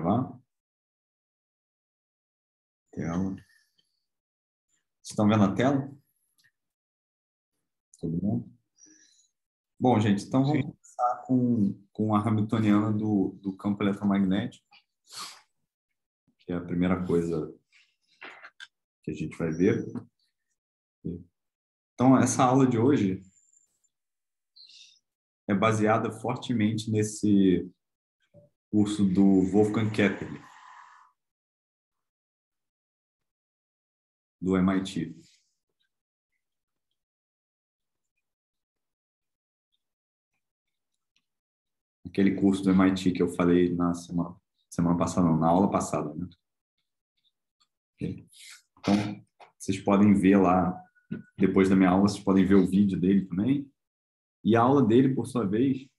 gravar. Tela. Vocês estão vendo a tela? Todo mundo? Bom, gente, então vamos começar com a hamiltoniana do campo eletromagnético, que é a primeira coisa que a gente vai ver. Então, essa aula de hoje é baseada fortemente nesse curso do Wolfgang Kepler, do MIT. Aquele curso do MIT que eu falei na semana passada, não, na aula passada, né? Então, vocês podem ver lá, depois da minha aula, vocês podem ver o vídeo dele também. E a aula dele, por sua vez,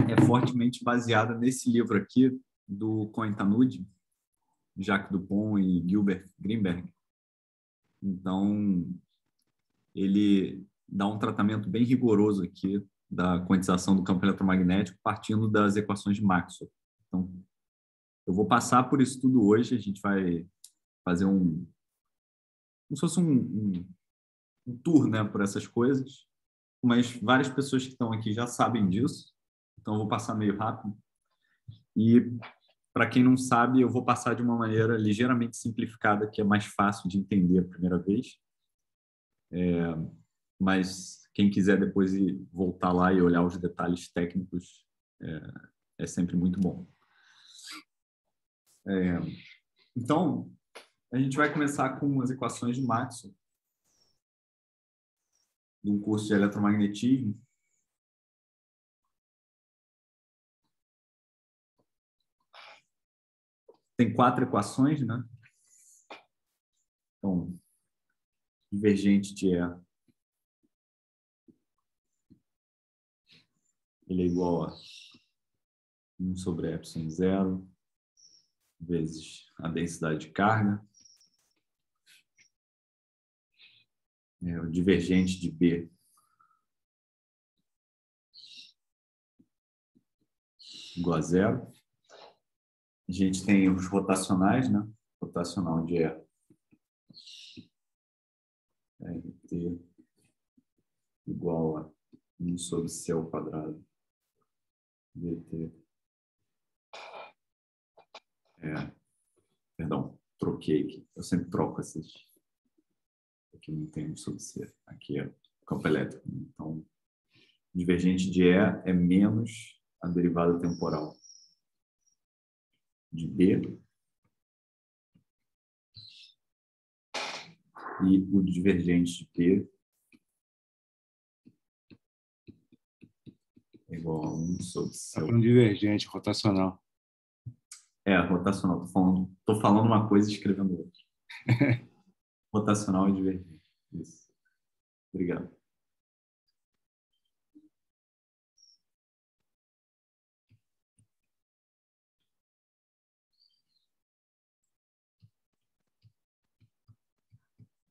é fortemente baseada nesse livro aqui, do Cohen-Tanud, Jacques Dupont e Gilbert Greenberg. Então, ele dá um tratamento bem rigoroso aqui da quantização do campo eletromagnético partindo das equações de Maxwell. Então, eu vou passar por isso tudo hoje, a gente vai fazer como se fosse um tour, né, por essas coisas, mas várias pessoas que estão aqui já sabem disso, então eu vou passar meio rápido. E, para quem não sabe, eu vou passar de uma maneira ligeiramente simplificada, que é mais fácil de entender a primeira vez. Mas quem quiser depois voltar lá e olhar os detalhes técnicos, é sempre muito bom. Então, a gente vai começar com as equações de Maxwell, de um curso de eletromagnetismo. Tem 4 equações, né? Então, divergente de E, ele é igual a 1 sobre epsilon zero vezes a densidade de carga. O divergente de B igual a zero. A gente tem os rotacionais, né? Rotacional de E é RT igual a 1 sobre C ao quadrado VT. Perdão, troquei aqui. Eu sempre troco esses. Aqui não tem 1 sobre C. Aqui é campo elétrico. Então, divergente de E é menos a derivada temporal de B. E o divergente de P é igual a 1 sobre C. É um divergente rotacional. Rotacional. Tô falando uma coisa e escrevendo outra. Rotacional e divergente. Isso. Obrigado.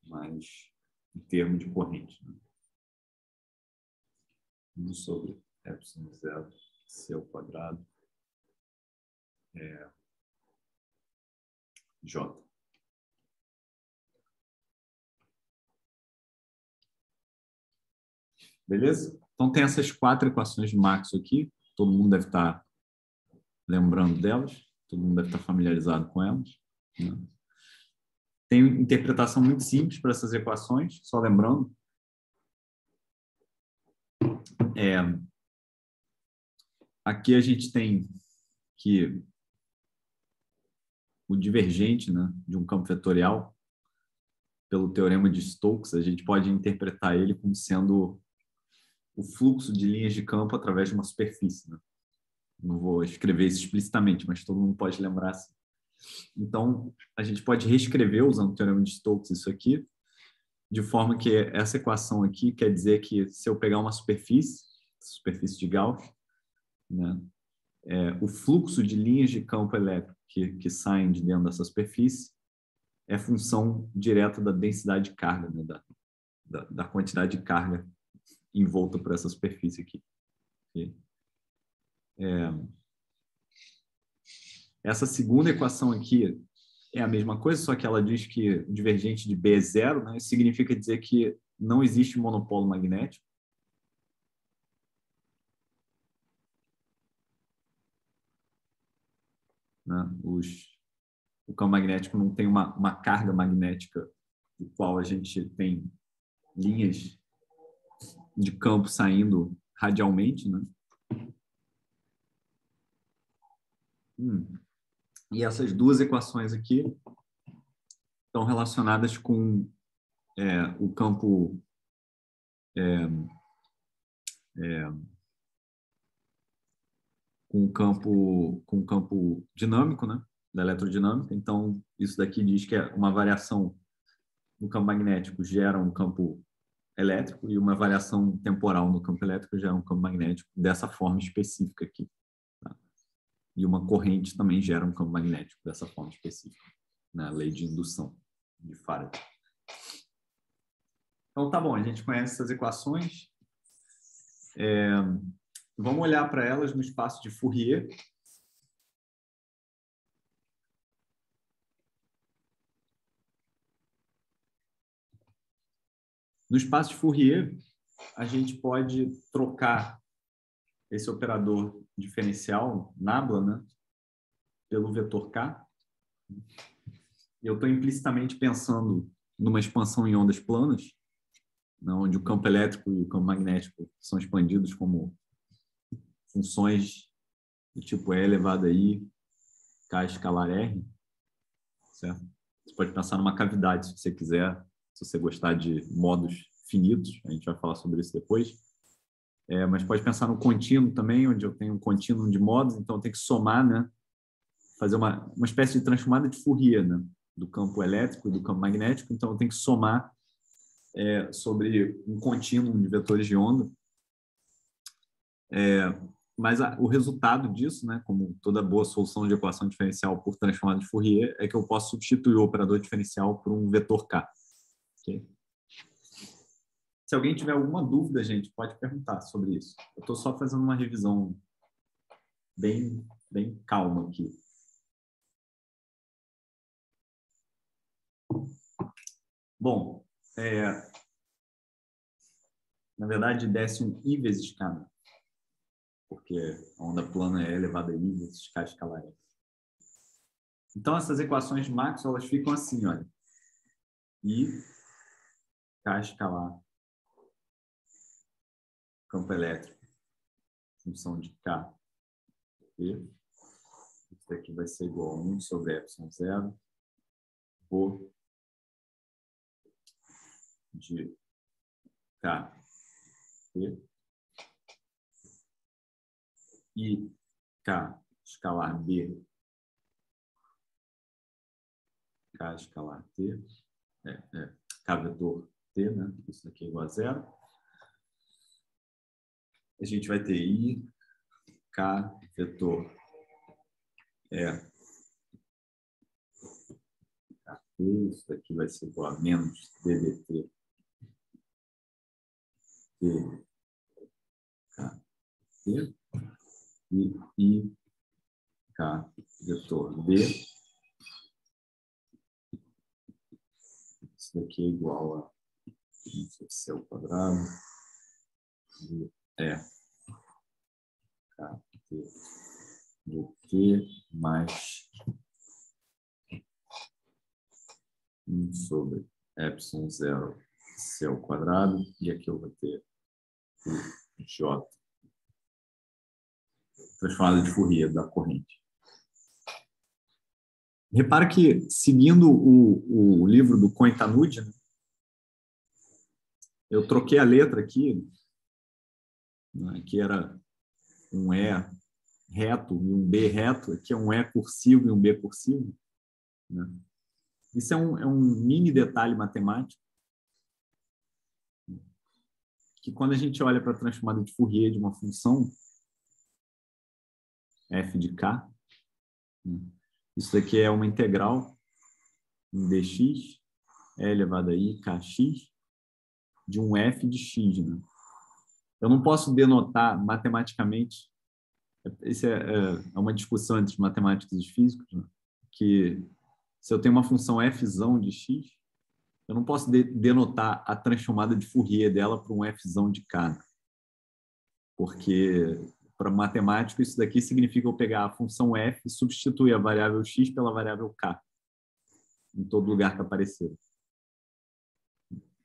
Mas em termos de corrente, né? 1 sobre epsilon zero C ao quadrado é J. Beleza? Então tem essas 4 equações de Maxwell aqui. Todo mundo deve estar lembrando delas. Todo mundo deve estar familiarizado com elas, né? Tem interpretação muito simples para essas equações, só lembrando. Aqui a gente tem que o divergente, né, de um campo vetorial, pelo teorema de Stokes, a gente pode interpretar ele como sendo o fluxo de linhas de campo através de uma superfície, né? Não vou escrever isso explicitamente, mas todo mundo pode lembrar assim. Então, a gente pode reescrever, usando o teorema de Stokes, isso aqui, de forma que essa equação aqui quer dizer que se eu pegar uma superfície de Gauss, né, o fluxo de linhas de campo elétrico que saem de dentro dessa superfície é função direta da densidade de carga, né, da quantidade de carga envolta por essa superfície aqui. Okay? Essa segunda equação aqui é a mesma coisa, só que ela diz que o divergente de B é zero, né? Isso significa dizer que não existe monopolo magnético. Né? O campo magnético não tem uma carga magnética do qual a gente tem linhas de campo saindo radialmente, né? E essas duas equações aqui estão relacionadas com o campo com o campo dinâmico, né, da eletrodinâmica. Então, isso daqui diz que uma variação no campo magnético gera um campo elétrico e uma variação temporal no campo elétrico gera um campo magnético dessa forma específica aqui. Tá? E uma corrente também gera um campo magnético dessa forma específica, na lei de indução de Faraday. Então, tá bom, a gente conhece essas equações. Vamos olhar para elas no espaço de Fourier. No espaço de Fourier, a gente pode trocar esse operador diferencial, nabla, né, pelo vetor K. Eu estou implicitamente pensando numa expansão em ondas planas, onde o campo elétrico e o campo magnético são expandidos como funções do tipo E elevado a I, K escalar R. Certo? Você pode pensar numa cavidade, se você quiser, se você gostar de modos finitos, a gente vai falar sobre isso depois. Mas pode pensar no contínuo também, onde eu tenho um contínuo de modos, então eu tenho que somar, né? Fazer uma espécie de transformada de Fourier, né? Do campo elétrico e do campo magnético, então eu tenho que somar sobre um contínuo de vetores de onda. Mas o resultado disso, né, como toda boa solução de equação diferencial por transformada de Fourier, é que eu posso substituir o operador diferencial por um vetor K. Okay? Se alguém tiver alguma dúvida, gente, pode perguntar sobre isso. Eu estou só fazendo uma revisão bem calma aqui. Bom, na verdade, desce um I vezes K, né? Porque a onda plana é elevada a I vezes K escalar F. Então, essas equações de Maxwell, elas ficam assim, olha. I, K escalar, campo elétrico, função de K, E. Isso daqui vai ser igual a 1 sobre epsilon zero, Rho de K, E. I, K escalar B, K escalar T, K vetor T, né? Isso daqui é igual a zero. A gente vai ter I, K vetor KT, isso daqui vai ser igual a menos DDT T, KT, e I, K vetor B. Isso daqui é igual a C ao quadrado de KT do T mais 1 sobre epsilon zero C ao quadrado, e aqui eu vou ter o J transformada de Fourier da corrente. Repara que, seguindo o livro do Cointanud, né, eu troquei a letra aqui, né, que era um E reto e um B reto, aqui é um E cursivo e um B cursivo. Né? Isso é um mini detalhe matemático que, quando a gente olha para a transformada de Fourier de uma função f de k, né? Isso daqui é uma integral em dx, e elevado a i, kx, de um f de x. Né? Eu não posso denotar matematicamente Isso é uma discussão entre os matemáticos e os físicos, né? Que se eu tenho uma função fzão de x, eu não posso denotar a transformada de Fourier dela para um fzão de k, porque para matemático isso daqui significa eu pegar a função f e substituir a variável x pela variável k em todo lugar que aparecer.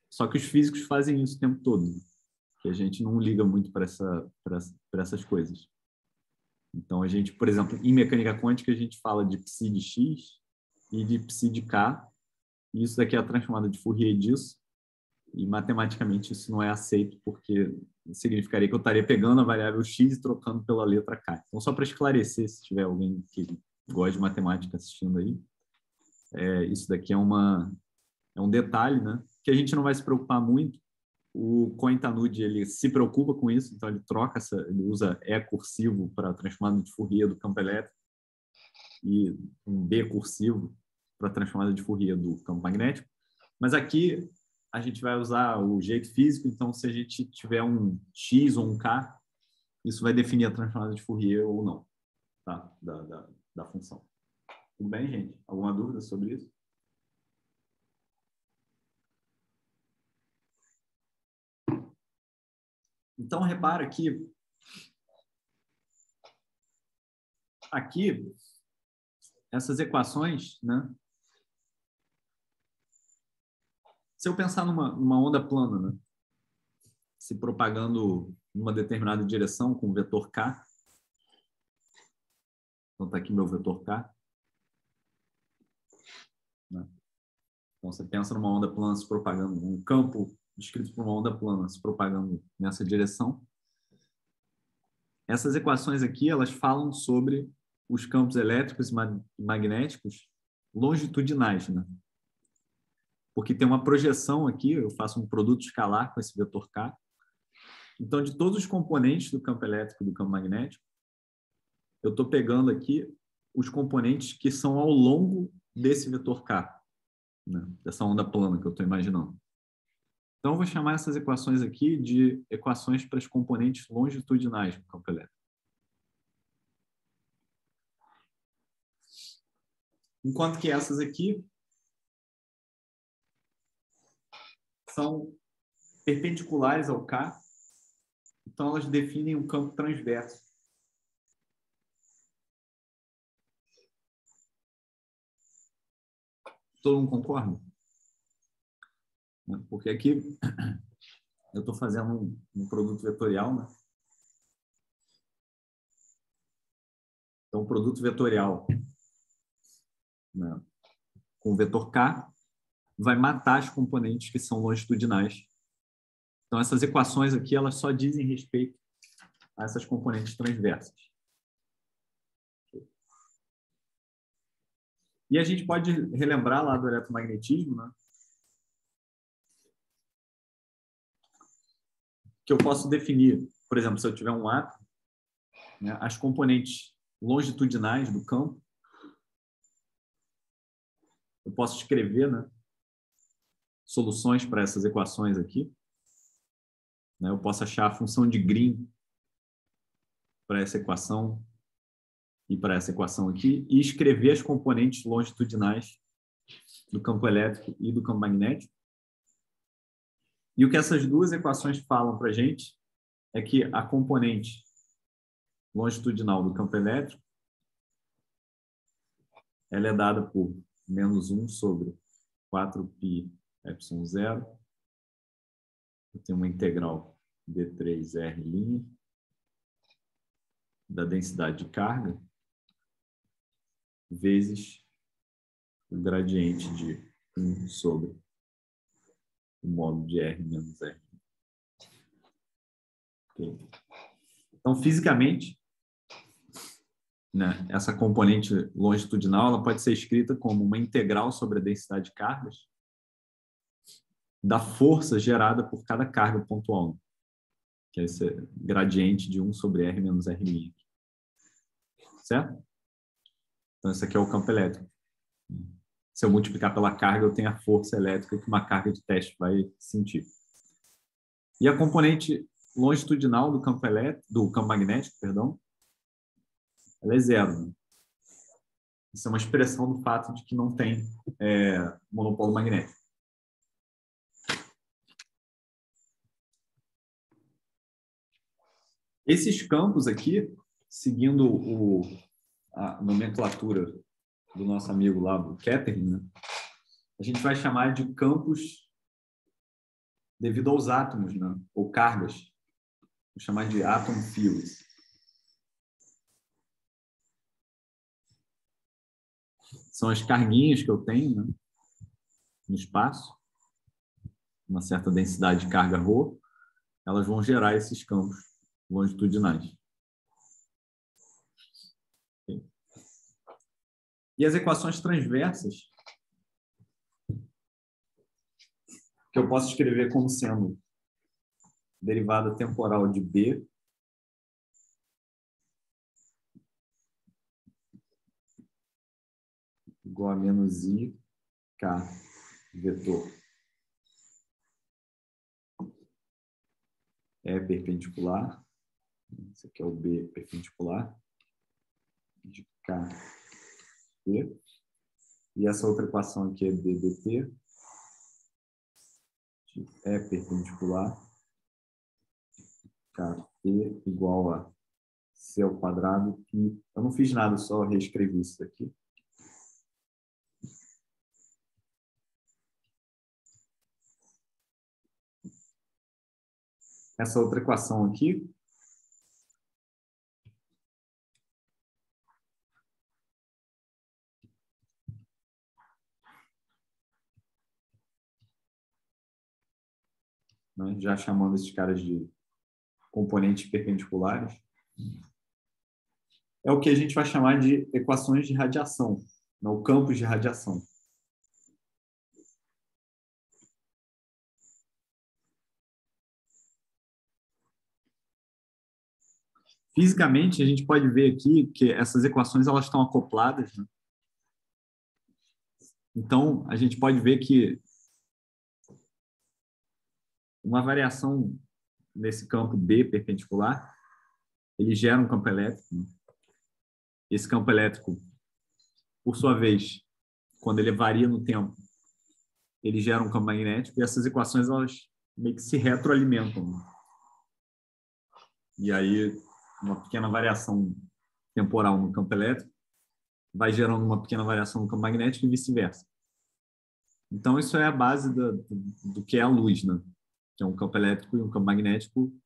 Só que os físicos fazem isso o tempo todo, né? Que a gente não liga muito para essas coisas. Então, a gente, por exemplo, em mecânica quântica, a gente fala de psi de x e de psi de k, e isso daqui é a transformada de Fourier disso, e matematicamente isso não é aceito, porque significaria que eu estaria pegando a variável x e trocando pela letra k. Então, só para esclarecer, se tiver alguém que gosta de matemática assistindo aí, isso daqui é um detalhe, né, que a gente não vai se preocupar muito. O Cointanude, ele se preocupa com isso, então ele usa E cursivo para a transformada de Fourier do campo elétrico e um B cursivo para a transformada de Fourier do campo magnético. Mas aqui a gente vai usar o jeito físico, então se a gente tiver um X ou um K, isso vai definir a transformada de Fourier ou não, tá? da função. Tudo bem, gente? Alguma dúvida sobre isso? Então, repara que aqui, essas equações, né? Se eu pensar numa onda plana, né? Se propagando numa determinada direção com o vetor k, então está aqui meu vetor k, né? Então você pensa numa onda plana se propagando, um campo descrito por uma onda plana se propagando nessa direção. Essas equações aqui, elas falam sobre os campos elétricos e magnéticos longitudinais, né? Porque tem uma projeção aqui, eu faço um produto escalar com esse vetor k. Então, de todos os componentes do campo elétrico e do campo magnético, eu estou pegando aqui os componentes que são ao longo desse vetor k, né? Dessa onda plana que eu estou imaginando. Então, eu vou chamar essas equações aqui de equações para os componentes longitudinais do campo elétrico. Enquanto que essas aqui são perpendiculares ao k, então elas definem um campo transverso. Todo mundo concorda? Porque aqui eu estou fazendo um produto vetorial, né? Então, o produto vetorial, né, com o vetor k vai matar as componentes que são longitudinais. Então, essas equações aqui, elas só dizem respeito a essas componentes transversas. E a gente pode relembrar lá do eletromagnetismo, né, que eu posso definir, por exemplo, se eu tiver um átomo, né, as componentes longitudinais do campo, eu posso escrever, né, soluções para essas equações aqui. Né, eu posso achar a função de Green para essa equação e para essa equação aqui e escrever as componentes longitudinais do campo elétrico e do campo magnético. E o que essas duas equações falam para a gente é que a componente longitudinal do campo elétrico ela é dada por menos 1 sobre 4π epsilon 0. Eu tenho uma integral d3r' da densidade de carga vezes o gradiente de 1 sobre o módulo de R menos R. Okay. Então, fisicamente, né, essa componente longitudinal ela pode ser escrita como uma integral sobre a densidade de cargas da força gerada por cada carga pontual, que é esse gradiente de 1 sobre R menos R'. Certo? Então, esse aqui é o campo elétrico. Se eu multiplicar pela carga, eu tenho a força elétrica que uma carga de teste vai sentir. E a componente longitudinal do campo elétrico, do campo magnético, perdão, ela é zero, né? Isso é uma expressão do fato de que não tem monopolo magnético. Esses campos aqui, seguindo a nomenclatura do nosso amigo lá, do Kettering, né? A gente vai chamar de campos devido aos átomos, né? Ou cargas. Vou chamar de atom fields. São as carguinhas que eu tenho, né? No espaço, uma certa densidade de carga ρ, elas vão gerar esses campos longitudinais. Okay. E as equações transversas, que eu posso escrever como sendo derivada temporal de B igual a menos I K vetor é perpendicular. Esse aqui é o B perpendicular de K, B. E essa outra equação aqui é B dt de E perpendicular KT igual a C ao quadrado. E eu não fiz nada, só reescrevi isso aqui. Essa outra equação aqui né, já chamando esses caras de componentes perpendiculares, é o que a gente vai chamar de equações de radiação, não, campos de radiação. Fisicamente, a gente pode ver aqui que essas equações elas estão acopladas, né? Então, a gente pode ver que uma variação nesse campo B perpendicular, ele gera um campo elétrico, né? Esse campo elétrico, por sua vez, quando ele varia no tempo, ele gera um campo magnético, e essas equações elas meio que se retroalimentam, né? E aí, uma pequena variação temporal no campo elétrico vai gerando uma pequena variação no campo magnético e vice-versa. Então, isso é a base do que é a luz, né? Que é um campo elétrico e um campo magnético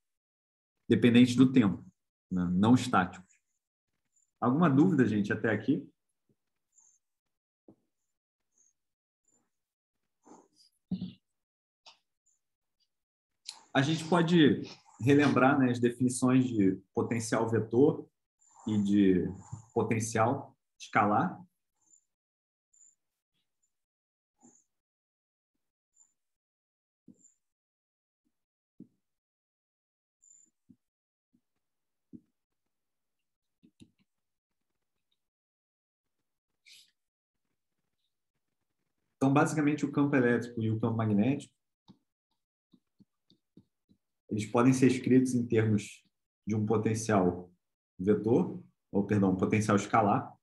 dependente do tempo, né? Não estático. Alguma dúvida, gente, até aqui? A gente pode relembrar, né, as definições de potencial vetor e de potencial escalar. Então, basicamente, o campo elétrico e o campo magnético, eles podem ser escritos em termos de um potencial vetor, ou, perdão, potencial escalar,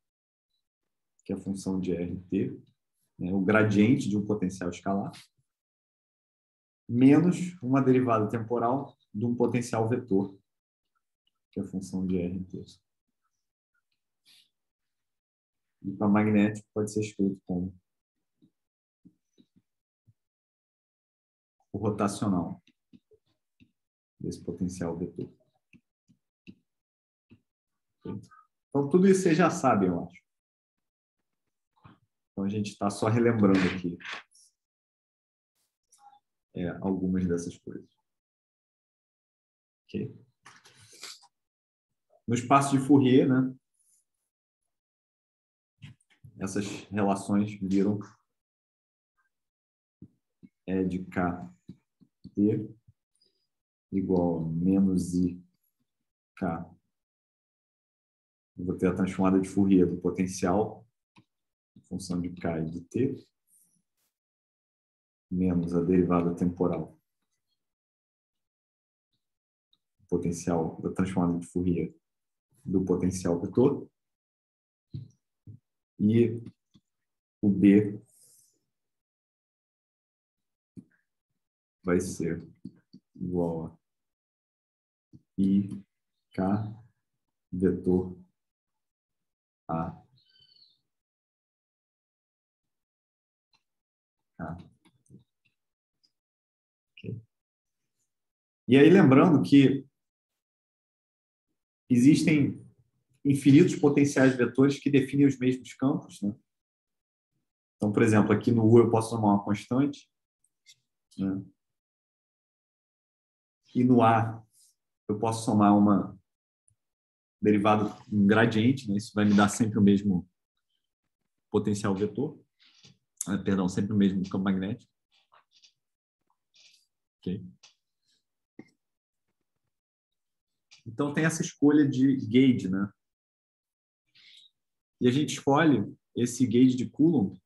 que é a função de RT, né, o gradiente de um potencial escalar, menos uma derivada temporal de um potencial vetor, que é a função de RT. E para magnético pode ser escrito como o rotacional desse potencial vetor. Então, tudo isso vocês já sabem, eu acho. Então, a gente está só relembrando aqui algumas dessas coisas. Okay? No espaço de Fourier, né, essas relações viram E de KT igual a menos I K. Eu vou ter a transformada de Fourier do potencial, em função de K e de T, menos a derivada temporal do potencial da transformada de Fourier do potencial vetor. E o B vai ser igual a IK vetor A. K. Okay. E aí, lembrando que existem infinitos potenciais vetores que definem os mesmos campos, né? Então, por exemplo, aqui no U eu posso tomar uma constante, né? E no A eu posso somar uma derivada, um gradiente, né? Isso vai me dar sempre o mesmo potencial vetor, perdão, sempre o mesmo campo magnético. Okay. Então tem essa escolha de gauge, né? E a gente escolhe esse gauge de Coulomb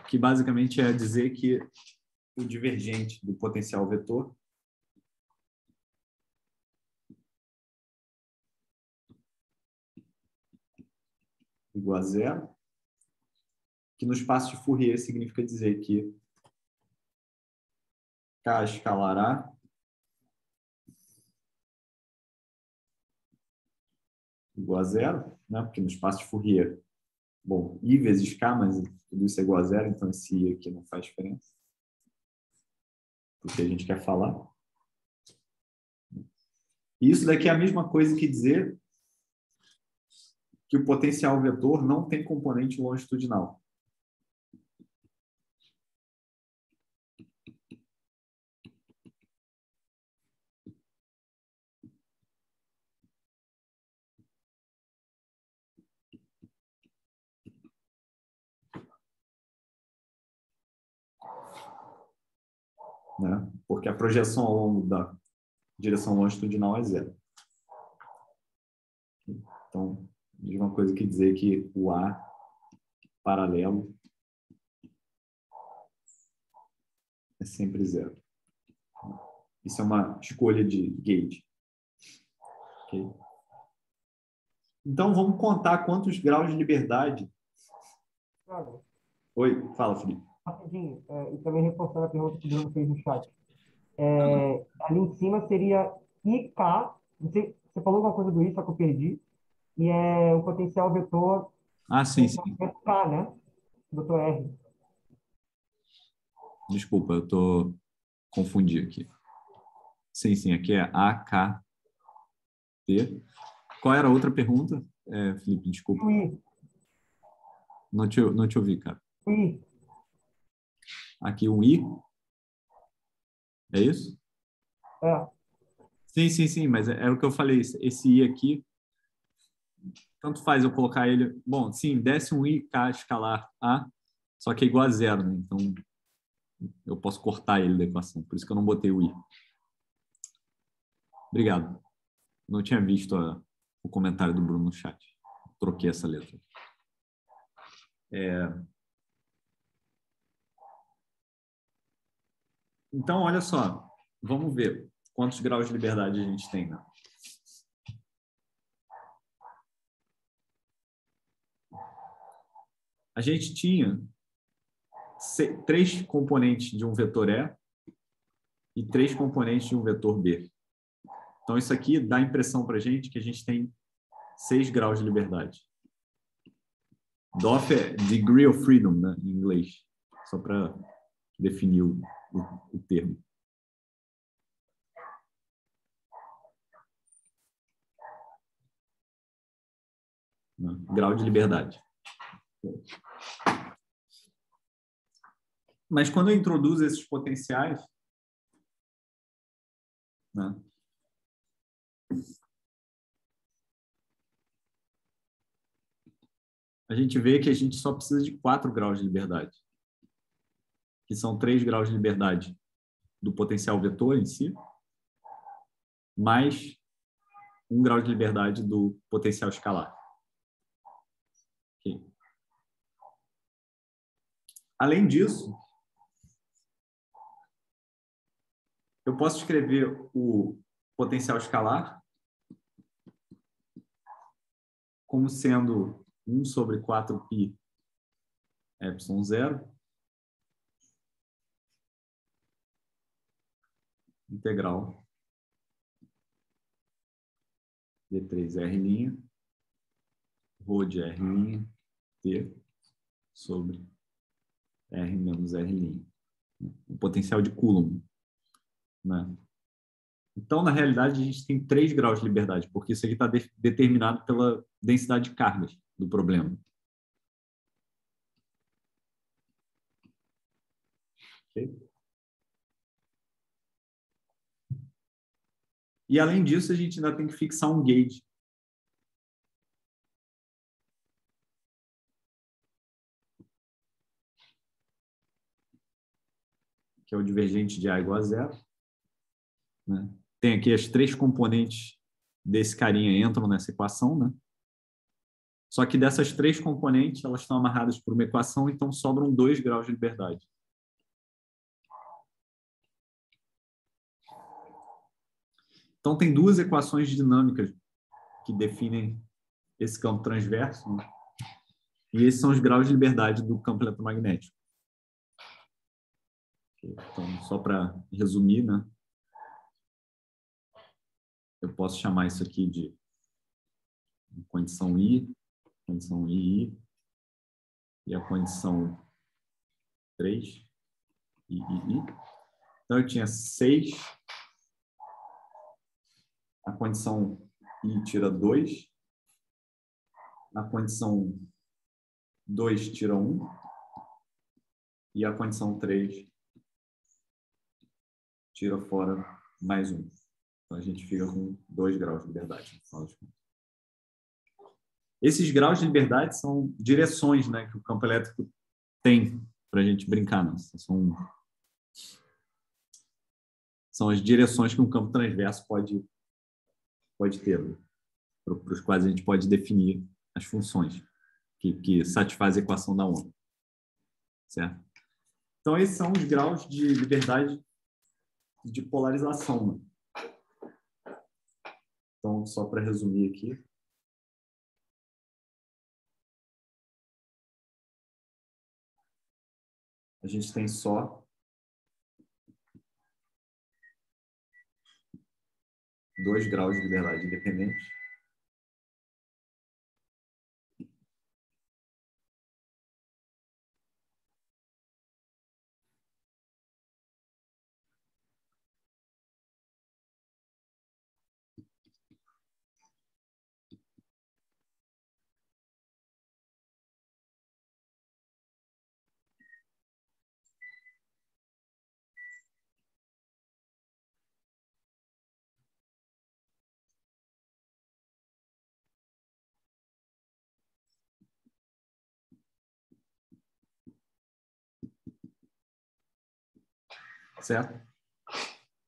que basicamente é dizer que o divergente do potencial vetor igual a zero, que no espaço de Fourier significa dizer que K escalar A igual a zero, né? Porque no espaço de Fourier, bom, I vezes K, mas tudo isso é igual a zero, então esse I aqui não faz diferença. Porque a gente quer falar. E isso daqui é a mesma coisa que dizer que o potencial vetor não tem componente longitudinal. Né? Porque a projeção ao longo da direção longitudinal é zero. Então, a mesma coisa que dizer que o A paralelo é sempre zero. Isso é uma escolha de gauge. Okay? Então, vamos contar quantos graus de liberdade... Oi, fala, Felipe. Rapidinho, e também reforçando a pergunta que o Bruno fez no chat. Ali em cima seria IK, não sei, você falou alguma coisa do I, só que eu perdi, e é o potencial vetor Sim, sim. K, né? Vetor R. Desculpa, eu estou confundindo aqui. Sim, aqui é AKT. Qual era a outra pergunta, Felipe? Desculpa. O I. Não te ouvi, cara. O I. Aqui um I? É isso? É. Sim, mas é o que eu falei. Esse I aqui, tanto faz eu colocar ele... Bom, sim, desce um I, K, escalar A, só que é igual a zero, né? Então, eu posso cortar ele da equação. Por isso que eu não botei o I. Obrigado. Não tinha visto o comentário do Bruno no chat. Troquei essa letra. Então, olha só. Vamos ver quantos graus de liberdade a gente tem, né? A gente tinha 3 componentes de um vetor E e 3 componentes de um vetor B. Então, isso aqui dá a impressão para a gente que a gente tem 6 graus de liberdade. DOF é Degree of Freedom, né, em inglês, só para definir o termo. Grau de liberdade. Mas quando eu introduzo esses potenciais, né, a gente vê que a gente só precisa de 4 graus de liberdade, que são 3 graus de liberdade do potencial vetor em si, mais 1 grau de liberdade do potencial escalar. Okay. Além disso, eu posso escrever o potencial escalar como sendo 1 sobre 4π epsilon zero integral d3r' rho de r' t sobre r menos r'. O potencial de Coulomb, né? Então, na realidade, a gente tem 3 graus de liberdade, porque isso aqui está determinado pela densidade de cargas do problema. Okay? E, além disso, a gente ainda tem que fixar um gauge. Que é o divergente de A igual a zero. Né? Tem aqui as 3 componentes desse carinha entram nessa equação, né? Só que dessas 3 componentes, elas estão amarradas por uma equação, então sobram 2 graus de liberdade. Então, tem 2 equações dinâmicas que definem esse campo transverso, né? E esses são os graus de liberdade do campo eletromagnético. Então, só para resumir, né? Eu posso chamar isso aqui de condição I, condição II, e a condição 3, III. Então, eu tinha 6, a condição I tira 2, a condição 2 tira 1, e a condição 3 tira fora mais 1. Então, a gente fica com 2 graus de liberdade. Esses graus de liberdade são direções, né, que o campo elétrico tem para a gente brincar. Né? São as direções que um campo transverso pode ter, né? Para os quais a gente pode definir as funções que satisfazem a equação da onda. Certo? Então, esses são os graus de liberdade de polarização. Né? Então, só para resumir aqui. A gente tem só 2 graus de liberdade independente. Certo?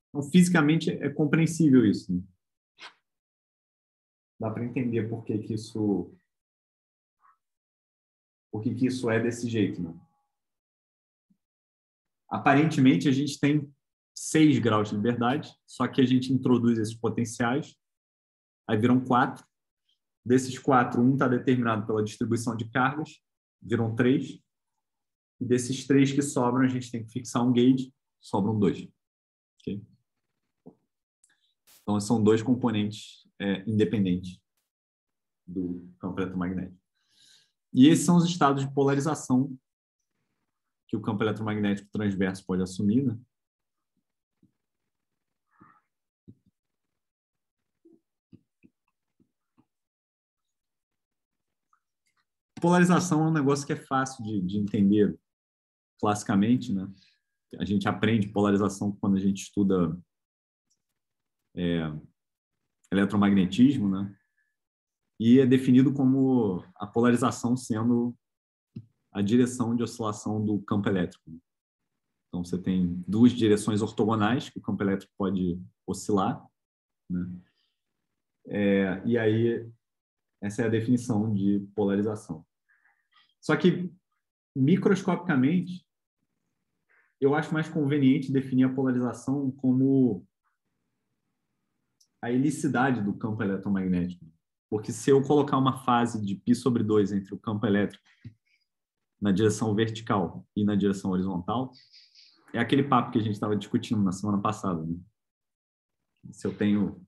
Então, fisicamente é compreensível isso. Né? Dá para entender por que isso é desse jeito. Né? Aparentemente, a gente tem 6 graus de liberdade, só que a gente introduz esses potenciais, aí viram 4. Desses 4, um está determinado pela distribuição de cargas, viram 3. E desses 3 que sobram, a gente tem que fixar um gauge, sobram 2. Okay? Então, são 2 componentes independentes do campo eletromagnético. E esses são os estados de polarização que o campo eletromagnético transverso pode assumir. Né? Polarização é um negócio que é fácil de entender classicamente. Né? A gente aprende polarização quando a gente estuda eletromagnetismo, né? E é definido como a polarização sendo a direção de oscilação do campo elétrico. Então, você tem 2 direções ortogonais que o campo elétrico pode oscilar. Né? E aí, essa é a definição de polarização. Só que, microscopicamente, eu acho mais conveniente definir a polarização como a helicidade do campo eletromagnético. Porque se eu colocar uma fase de π/2 entre o campo elétrico na direção vertical e na direção horizontal, é aquele papo que a gente estava discutindo na semana passada, né? Se eu tenho...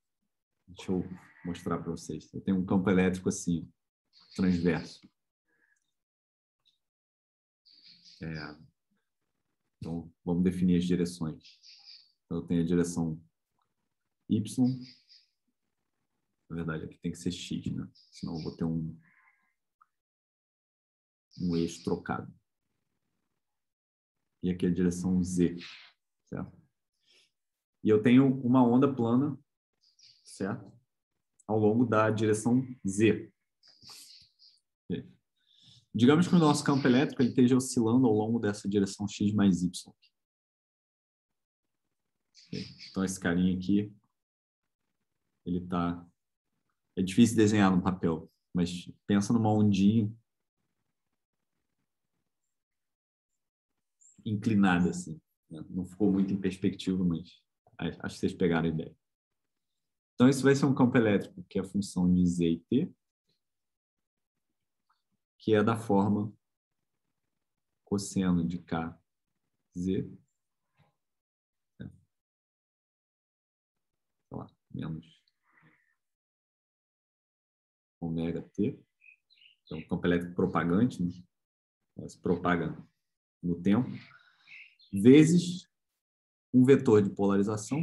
Deixa eu mostrar para vocês. Eu tenho um campo elétrico assim, transverso. Então, vamos definir as direções. Então, eu tenho a direção Y. Na verdade, aqui tem que ser X, né? Senão eu vou ter um eixo trocado. E aqui é a direção Z, certo? E eu tenho uma onda plana, certo? Ao longo da direção Z. Digamos que o nosso campo elétrico ele esteja oscilando ao longo dessa direção X mais Y. Então, esse carinha aqui, ele tá... É difícil desenhar no papel, mas pensa numa ondinha inclinada, assim. Né? Não ficou muito em perspectiva, mas acho que vocês pegaram a ideia. Então, isso vai ser um campo elétrico, que é a função de Z e T, que é da forma cosseno de KZ, sei lá, menos ômega T, que é um campo elétrico propagante, né? Se propaga no tempo, vezes um vetor de polarização,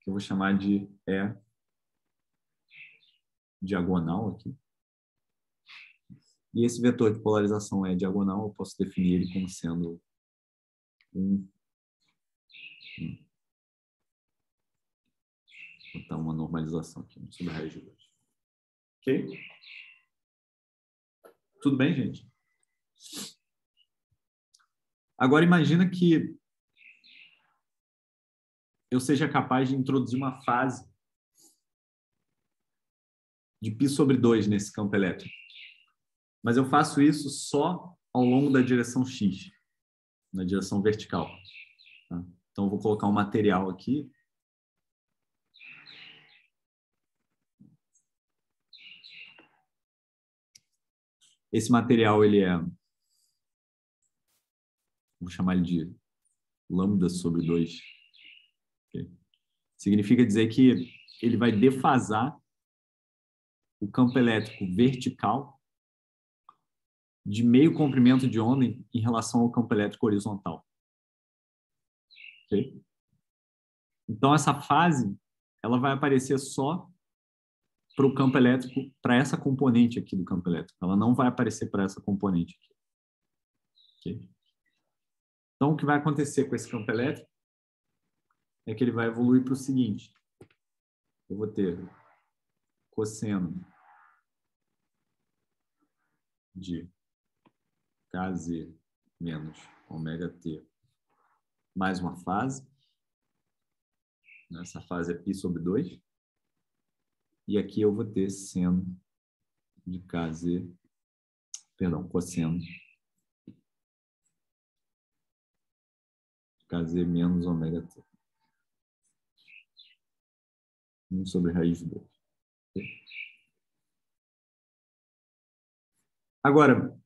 que eu vou chamar de E diagonal aqui. E esse vetor de polarização E diagonal, eu posso definir ele como sendo vou botar uma normalização aqui sobre a raiz de 2. Ok? Tudo bem, gente? Agora, imagina que eu seja capaz de introduzir uma fase de π/2 nesse campo elétrico. Mas eu faço isso só ao longo da direção X, na direção vertical. Tá? Então, eu vou colocar um material aqui. Esse material, ele é... Vou chamar ele de λ/2. Okay? Significa dizer que ele vai defasar o campo elétrico vertical de meio comprimento de onda em relação ao campo elétrico horizontal. Okay? Então, essa fase ela vai aparecer só para o campo elétrico, para essa componente aqui do campo elétrico. Ela não vai aparecer para essa componente aqui. Okay? Então, o que vai acontecer com esse campo elétrico é que ele vai evoluir para o seguinte. Eu vou ter cosseno de KZ menos ômega T mais uma fase. Essa fase é π/2. E aqui eu vou ter seno de KZ, perdão, cosseno de KZ menos ômega T. 1 sobre raiz de 2. Agora,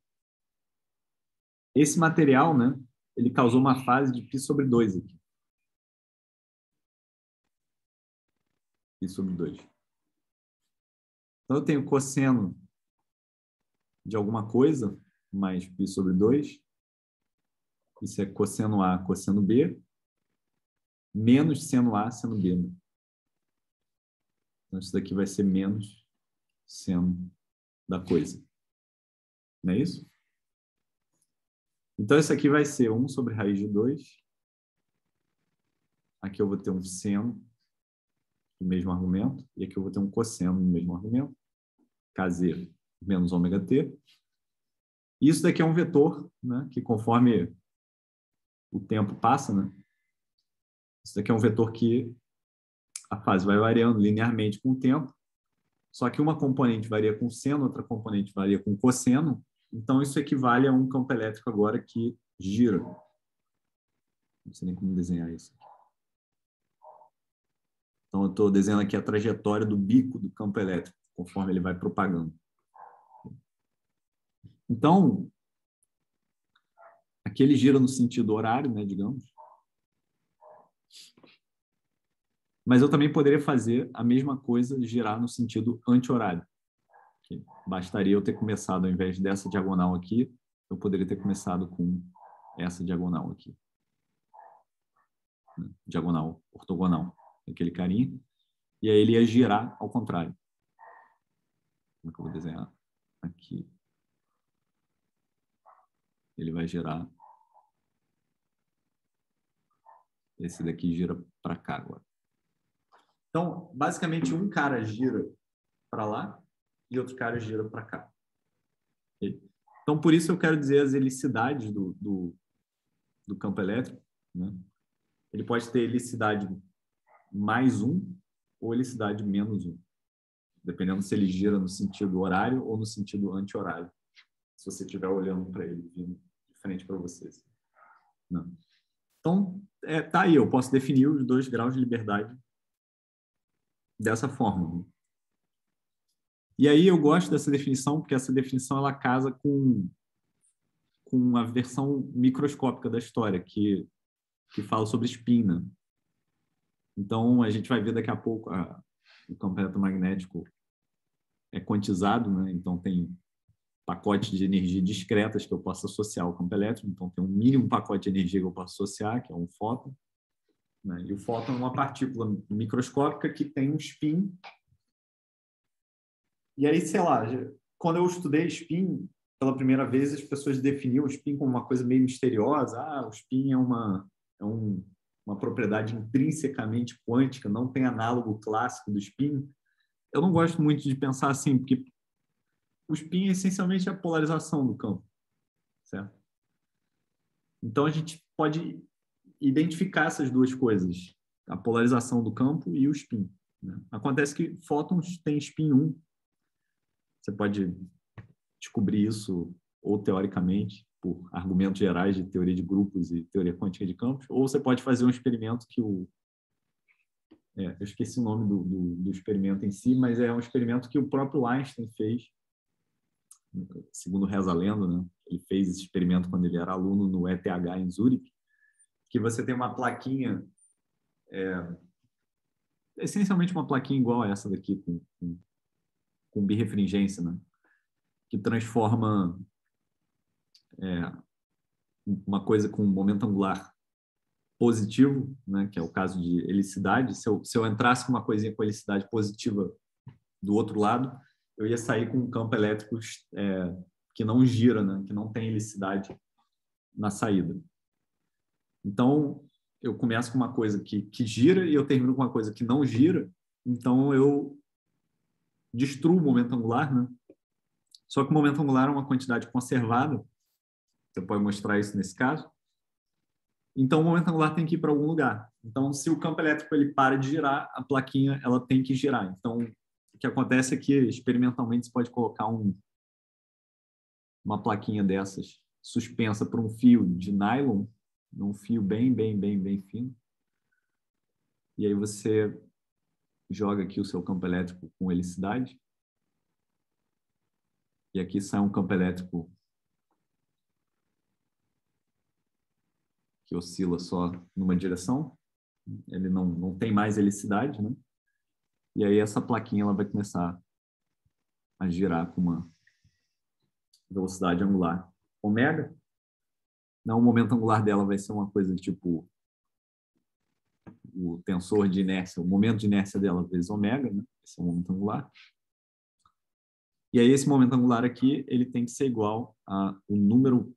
esse material, né, ele causou uma fase de π/2 aqui. π/2. Então, eu tenho cosseno de alguma coisa, mais π/2. Isso é cosseno A, cosseno B, menos seno A, seno B. Né? Então, isso daqui vai ser menos seno da coisa. Não é isso? Então, isso aqui vai ser 1 sobre raiz de 2. Aqui eu vou ter um seno do mesmo argumento. E aqui eu vou ter um cosseno do mesmo argumento. KZ menos ômega T. E isso daqui é um vetor, né, que conforme o tempo passa, né, isso daqui é um vetor que a fase vai variando linearmente com o tempo. Só que uma componente varia com seno, outra componente varia com cosseno. Então, isso equivale a um campo elétrico agora que gira. Não sei nem como desenhar isso. eu estou desenhando aqui a trajetória do bico do campo elétrico, conforme ele vai propagando. Então, aqui ele gira no sentido horário, né, digamos. Mas eu também poderia fazer a mesma coisa, girar no sentido anti-horário. Bastaria eu ter começado, ao invés dessa diagonal aqui, eu poderia ter começado com essa diagonal aqui. Diagonal, ortogonal. Aquele carinha. E aí ele ia girar ao contrário. Como é que eu vou desenhar? Aqui. Ele vai girar. Esse daqui gira para cá agora. Então, basicamente, um cara gira para lá e outro cara gira para cá. Então, por isso eu quero dizer as helicidades do campo elétrico. Né? Ele pode ter helicidade mais 1 ou helicidade menos 1, dependendo se ele gira no sentido horário ou no sentido anti-horário, se você estiver olhando para ele, vindo de frente para vocês. Não. Então, tá aí, eu posso definir os 2 graus de liberdade dessa forma. E aí eu gosto dessa definição, porque essa definição ela casa com a versão microscópica da história, que fala sobre spin. Né? Então, a gente vai ver daqui a pouco o campo eletromagnético é quantizado, né? Então tem pacotes de energia discretas que eu posso associar ao campo elétrico, então tem um mínimo pacote de energia que eu posso associar, que é um fóton, né? E o fóton é uma partícula microscópica que tem um spin. E aí, sei lá, quando eu estudei spin pela primeira vez, as pessoas definiam o spin como uma coisa meio misteriosa. O spin é uma propriedade intrinsecamente quântica, não tem análogo clássico do spin. Eu não gosto muito de pensar assim, porque o spin é essencialmente a polarização do campo, certo? Então, a gente pode identificar essas 2 coisas, a polarização do campo e o spin. Né? Acontece que fótons têm spin 1. Você pode descobrir isso ou teoricamente, por argumentos gerais de teoria de grupos e teoria quântica de campos, ou você pode fazer um experimento que eu esqueci o nome do experimento em si, mas é um experimento que o próprio Einstein fez, segundo reza a lenda, né? Ele fez esse experimento quando ele era aluno no ETH em Zurique, que você tem uma plaquinha, essencialmente uma plaquinha igual a essa daqui, com birrefringência, né? Que transforma uma coisa com momento angular positivo, né? Que é o caso de helicidade. Se eu entrasse com uma coisinha com helicidade positiva do outro lado, eu ia sair com um campo elétrico que não gira, né? Que não tem helicidade na saída. Então, eu começo com uma coisa que gira e eu termino com uma coisa que não gira, então eu destruo o momento angular, né? Só que o momento angular é uma quantidade conservada, você pode mostrar isso nesse caso. Então, o momento angular tem que ir para algum lugar. Então, se o campo elétrico ele para de girar, a plaquinha ela tem que girar. Então, o que acontece é que, experimentalmente, você pode colocar uma plaquinha dessas suspensa por um fio de nylon, num fio bem fino. E aí você joga aqui o seu campo elétrico com helicidade. E aqui sai um campo elétrico que oscila só numa direção. Ele não tem mais helicidade, né? E aí essa plaquinha ela vai começar a girar com uma velocidade angular ômega. Não, o momento angular dela vai ser uma coisa tipo o tensor de inércia, o momento de inércia dela vezes ômega, né? Esse é o momento angular. E aí esse momento angular aqui, ele tem que ser igual ao número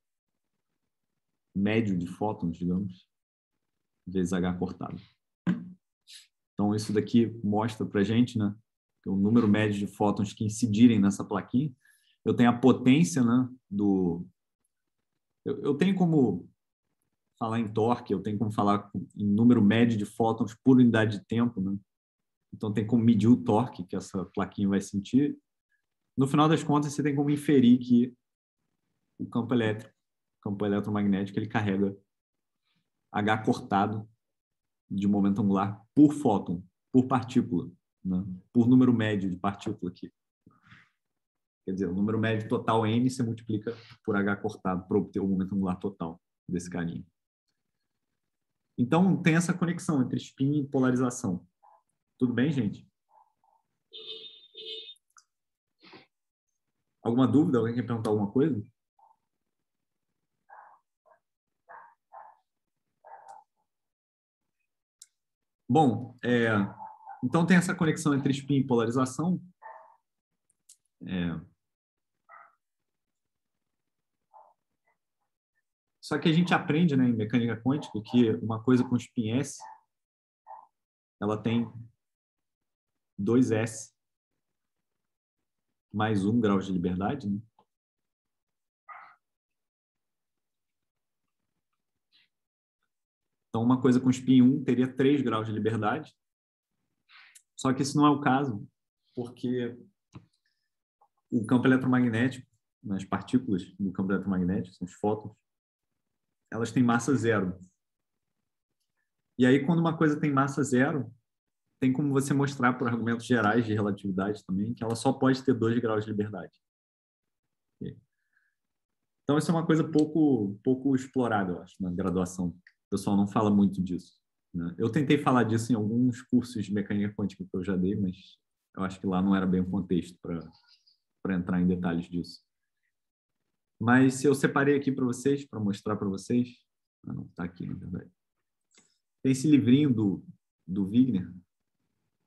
médio de fótons, digamos, vezes h cortado. Então isso daqui mostra para a gente, né, que o número médio de fótons que incidirem nessa plaquinha. Eu tenho a potência, né, eu tenho como falar em torque, eu tenho como falar em número médio de fótons por unidade de tempo, né? Então tem como medir o torque que essa plaquinha vai sentir. No final das contas, você tem como inferir que o campo elétrico, o campo eletromagnético, ele carrega H cortado de momento angular por fóton. por partícula, né? Por número médio de partícula aqui. Quer dizer, o número médio total N você multiplica por H cortado para obter o momento angular total desse carinha. Então, tem essa conexão entre spin e polarização. Tudo bem, gente? Alguma dúvida? Alguém quer perguntar alguma coisa? Bom, então tem essa conexão entre spin e polarização. Só que a gente aprende, né, em mecânica quântica que uma coisa com spin S, ela tem 2S mais 1 grau de liberdade, né? Então, uma coisa com spin 1 teria 3 graus de liberdade. Só que isso não é o caso, porque o campo eletromagnético, as partículas do campo eletromagnético, são os fótons, elas têm massa zero. E aí, quando uma coisa tem massa zero, tem como você mostrar por argumentos gerais de relatividade também que ela só pode ter 2 graus de liberdade. Então, isso é uma coisa pouco explorada, eu acho, na graduação. O pessoal não fala muito disso, né? Eu tentei falar disso em alguns cursos de mecânica quântica que eu já dei, mas eu acho que lá não era bem o contexto para entrar em detalhes disso. Mas eu separei aqui para vocês, para mostrar para vocês. Ah, não, está aqui, na verdade. Tem esse livrinho do Wigner,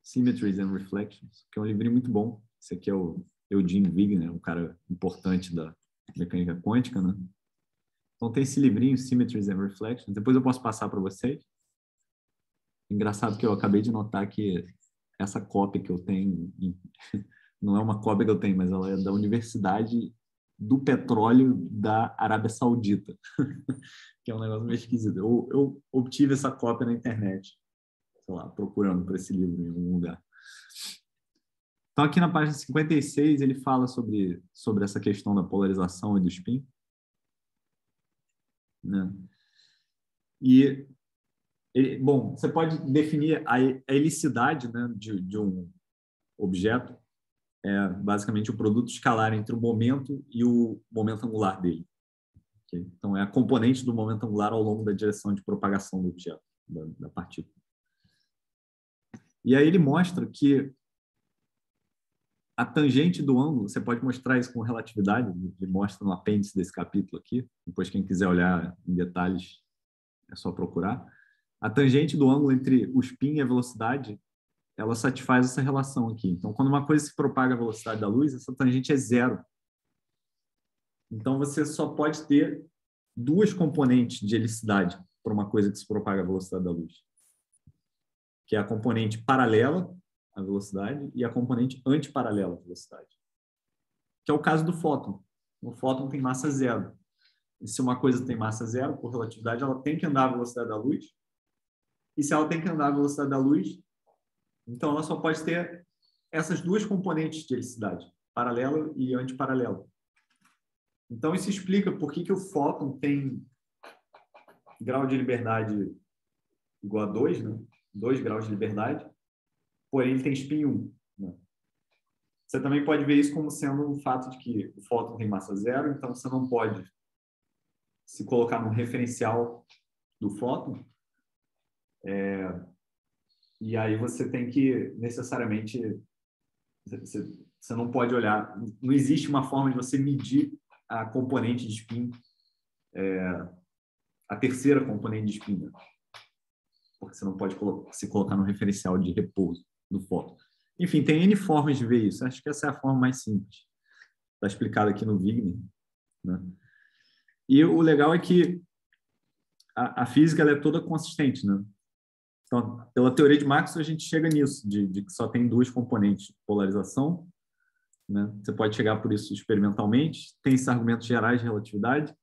Symmetries and Reflections, que é um livrinho muito bom. Esse aqui é o Eugene Wigner, um cara importante da mecânica quântica, né? Então tem esse livrinho, Symmetries and Reflections. Depois eu posso passar para vocês. Engraçado que eu acabei de notar que essa cópia que eu tenho, não é uma cópia que eu tenho, mas ela é da Universidade do Petróleo da Arábia Saudita, que é um negócio meio esquisito. Eu obtive essa cópia na internet, sei lá, procurando por esse livro em algum lugar. Então, aqui na página 56, ele fala sobre essa questão da polarização e do spin, né? Bom, você pode definir a helicidade, né, de um objeto, basicamente o produto escalar entre o momento e o momento angular dele. Okay? Então, é a componente do momento angular ao longo da direção de propagação do objeto, da partícula. E aí ele mostra que a tangente do ângulo, você pode mostrar isso com relatividade, ele mostra no apêndice desse capítulo aqui, depois quem quiser olhar em detalhes é só procurar. A tangente do ângulo entre o spin e a velocidade, ela satisfaz essa relação aqui. Então, quando uma coisa se propaga à velocidade da luz, essa tangente é zero. Então, você só pode ter duas componentes de helicidade para uma coisa que se propaga à velocidade da luz, que é a componente paralela à velocidade e a componente antiparalela à velocidade, que é o caso do fóton. O fóton tem massa zero. E se uma coisa tem massa zero, por relatividade, ela tem que andar à velocidade da luz. E se ela tem que andar à velocidade da luz, então ela só pode ter essas duas componentes de helicidade, paralela e antiparalela. Então isso explica por que o fóton tem grau de liberdade igual a 2, né? 2 graus de liberdade, porém ele tem spin 1. Né? Você também pode ver isso como sendo um fato de que o fóton tem massa zero, então você não pode se colocar no referencial do fóton, e aí você tem que necessariamente, você não pode olhar, não existe uma forma de você medir a componente de spin, a terceira componente de spin, né? Porque você não pode se colocar no referencial de repouso do fóton. Enfim, tem N formas de ver isso. Acho que essa é a forma mais simples. Está explicado aqui no Wigner, né? E o legal é que a física ela é toda consistente, né? Então, pela teoria de Maxwell, a gente chega nisso, de que só tem duas componentes, polarização, né? Você pode chegar por isso experimentalmente, tem esses argumentos gerais de relatividade.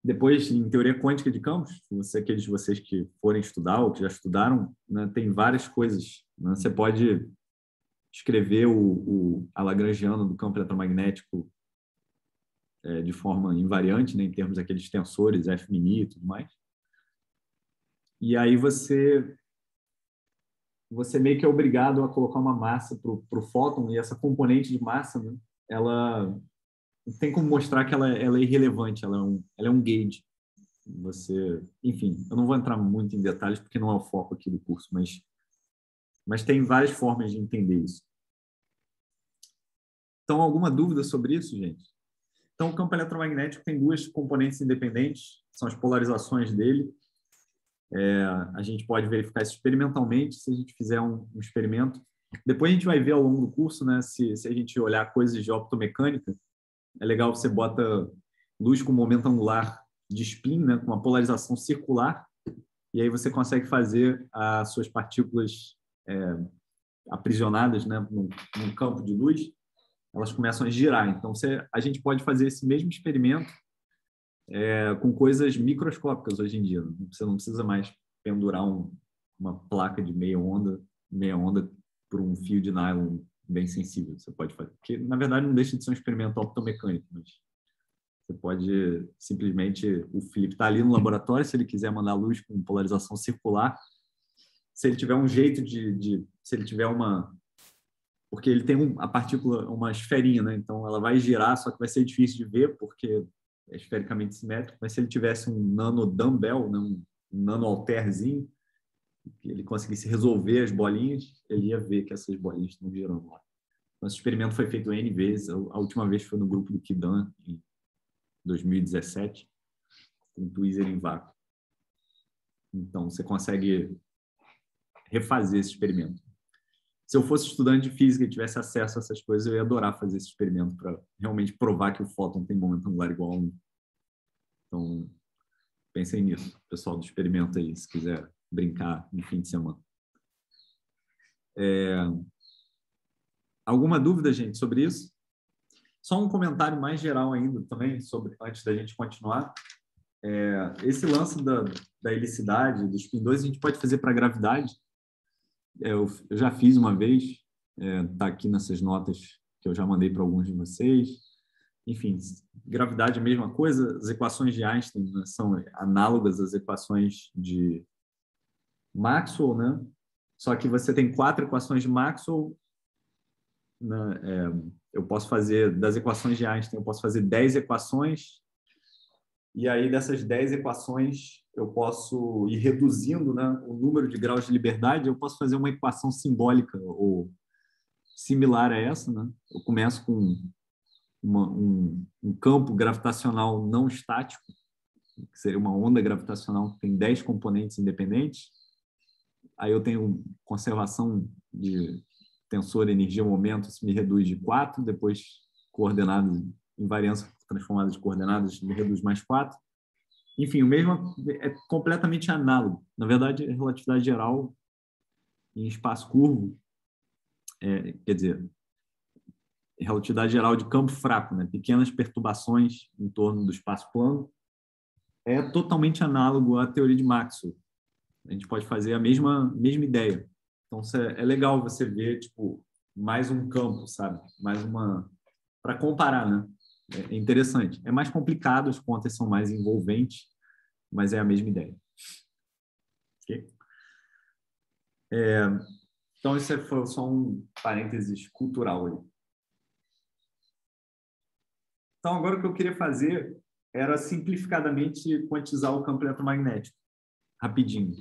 Depois, em teoria quântica de campos, aqueles de vocês que forem estudar ou que já estudaram, né, tem várias coisas. Né? Você pode escrever a lagrangiana do campo eletromagnético de forma invariante, né, em termos daqueles tensores, F-mini e tudo mais. E aí você você meio que é obrigado a colocar uma massa para o fóton, e essa componente de massa, né, ela tem como mostrar que ela é irrelevante, ela é um gauge. Você, enfim, eu não vou entrar muito em detalhes porque não é o foco aqui do curso, mas tem várias formas de entender isso. Então, alguma dúvida sobre isso, gente? Então, o campo eletromagnético tem duas componentes independentes, são as polarizações dele. A gente pode verificar isso experimentalmente, se a gente fizer um experimento. Depois a gente vai ver ao longo do curso, né, se a gente olhar coisas de optomecânica, é legal, você bota luz com momento angular de spin, né, com uma polarização circular, e aí você consegue fazer as suas partículas aprisionadas, né, num campo de luz, elas começam a girar. Então, a gente pode fazer esse mesmo experimento com coisas microscópicas hoje em dia. Você não precisa mais pendurar uma placa de meia onda por um fio de nylon bem sensível. Você pode fazer, que na verdade não deixa de ser um experimento optomecânico, mas você pode simplesmente, o Felipe está ali no laboratório, se ele quiser mandar luz com polarização circular, se ele tiver um jeito se ele tiver porque ele tem a partícula, uma esferinha, né? Então ela vai girar, só que vai ser difícil de ver porque é esfericamente simétrico, mas se ele tivesse um nano dumbbell, né? Um nano halterzinho, que ele conseguisse resolver as bolinhas, ele ia ver que essas bolinhas estão girando lá. Então, esse experimento foi feito N vezes, a última vez foi no grupo do Kidan, em 2017, com tweezer em vácuo. Então, você consegue refazer esse experimento. Se eu fosse estudante de física e tivesse acesso a essas coisas, eu ia adorar fazer esse experimento para realmente provar que o fóton tem momento angular igual a 1. Então, pensem nisso, pessoal do experimento aí, se quiser brincar no fim de semana. Alguma dúvida, gente, sobre isso? Só um comentário mais geral ainda também, antes da gente continuar. Esse lance da helicidade, dos spin 2, a gente pode fazer para a gravidade. Eu já fiz uma vez, está aqui nessas notas que eu já mandei para alguns de vocês. Enfim, gravidade é a mesma coisa, as equações de Einstein, né, são análogas às equações de Maxwell, né? Só que você tem 4 equações de Maxwell, né? Eu posso fazer, das equações de Einstein, eu posso fazer 10 equações, e aí dessas 10 equações eu posso ir reduzindo, né, o número de graus de liberdade, eu posso fazer uma equação simbólica ou similar a essa, né? Eu começo com um campo gravitacional não estático, que seria uma onda gravitacional que tem 10 componentes independentes. Aí eu tenho conservação de tensor energia-momento, isso me reduz de 4, depois coordenadas, invariância transformada de coordenadas, me reduz mais 4. Enfim, o mesmo é completamente análogo. Na verdade, a relatividade geral em espaço curvo, quer dizer, relatividade geral de campo fraco, né? Pequenas perturbações em torno do espaço plano, é totalmente análogo à teoria de Maxwell. A gente pode fazer a mesma ideia. Então, é legal você ver, tipo, mais um campo, sabe? Mais uma... para comparar, né? É interessante. É mais complicado, as contas são mais envolventes, mas é a mesma ideia. Ok? Então, isso foi só um parênteses cultural aí. Então, agora o que eu queria fazer era simplificadamente quantizar o campo eletromagnético, rapidinho,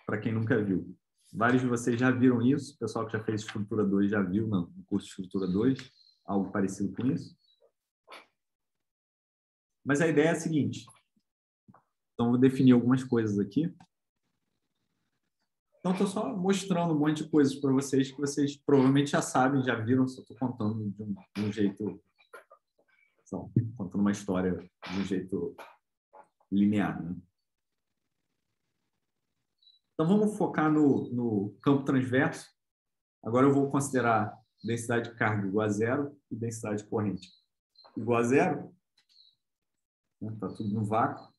para quem nunca viu. Vários de vocês já viram isso, o pessoal que já fez Estrutura 2 já viu no curso de Estrutura 2, algo parecido com isso. Mas a ideia é a seguinte. Então, vou definir algumas coisas aqui. Então, estou só mostrando um monte de coisas para vocês que vocês provavelmente já sabem, já viram, só estou contando de um jeito... contando uma história de um jeito linear, né? Então, vamos focar no campo transverso. Agora eu vou considerar densidade de carga igual a 0 e densidade de corrente igual a 0. Está tudo no vácuo.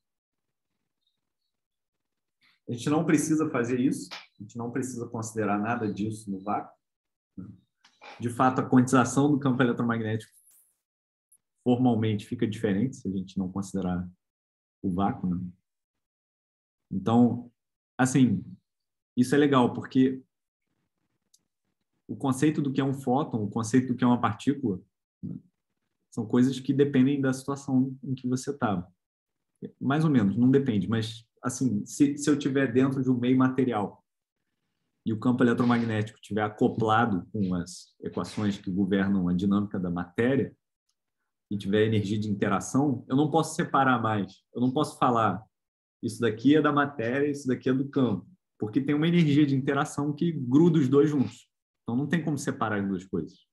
A gente não precisa fazer isso. A gente não precisa considerar nada disso no vácuo. De fato, a quantização do campo eletromagnético formalmente fica diferente se a gente não considerar o vácuo, né? Então, assim, isso é legal, porque o conceito do que é um fóton, o conceito do que é uma partícula, né, são coisas que dependem da situação em que você está. Mais ou menos, não depende, mas assim, se eu estiver dentro de um meio material e o campo eletromagnético estiver acoplado com as equações que governam a dinâmica da matéria e tiver energia de interação, eu não posso separar mais. Eu não posso falar isso daqui é da matéria, isso daqui é do campo, porque tem uma energia de interação que gruda os dois juntos. Então não tem como separar as duas coisas.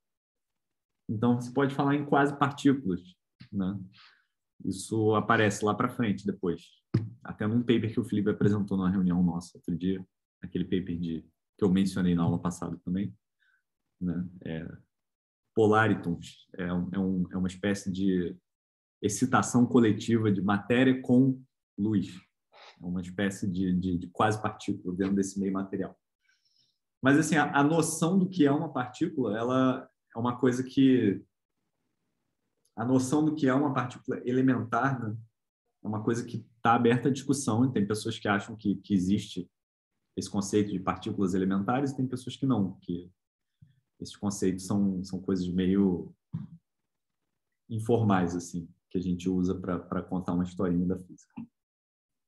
Então você pode falar em quase partículas, né? Isso aparece lá para frente depois. Até num paper que o Felipe apresentou numa reunião nossa outro dia, aquele paper que eu mencionei na aula passada também, né? Polaritons é uma espécie de excitação coletiva de matéria com luz. É uma espécie de quase partícula dentro desse meio material. Mas assim, a noção do que é uma partícula, ela é uma coisa que a noção do que é uma partícula elementar, né, é uma coisa que está aberta à discussão. E tem pessoas que acham que existe esse conceito de partículas elementares e tem pessoas que não, que esses conceitos são coisas meio informais, assim, que a gente usa para contar uma historinha da física.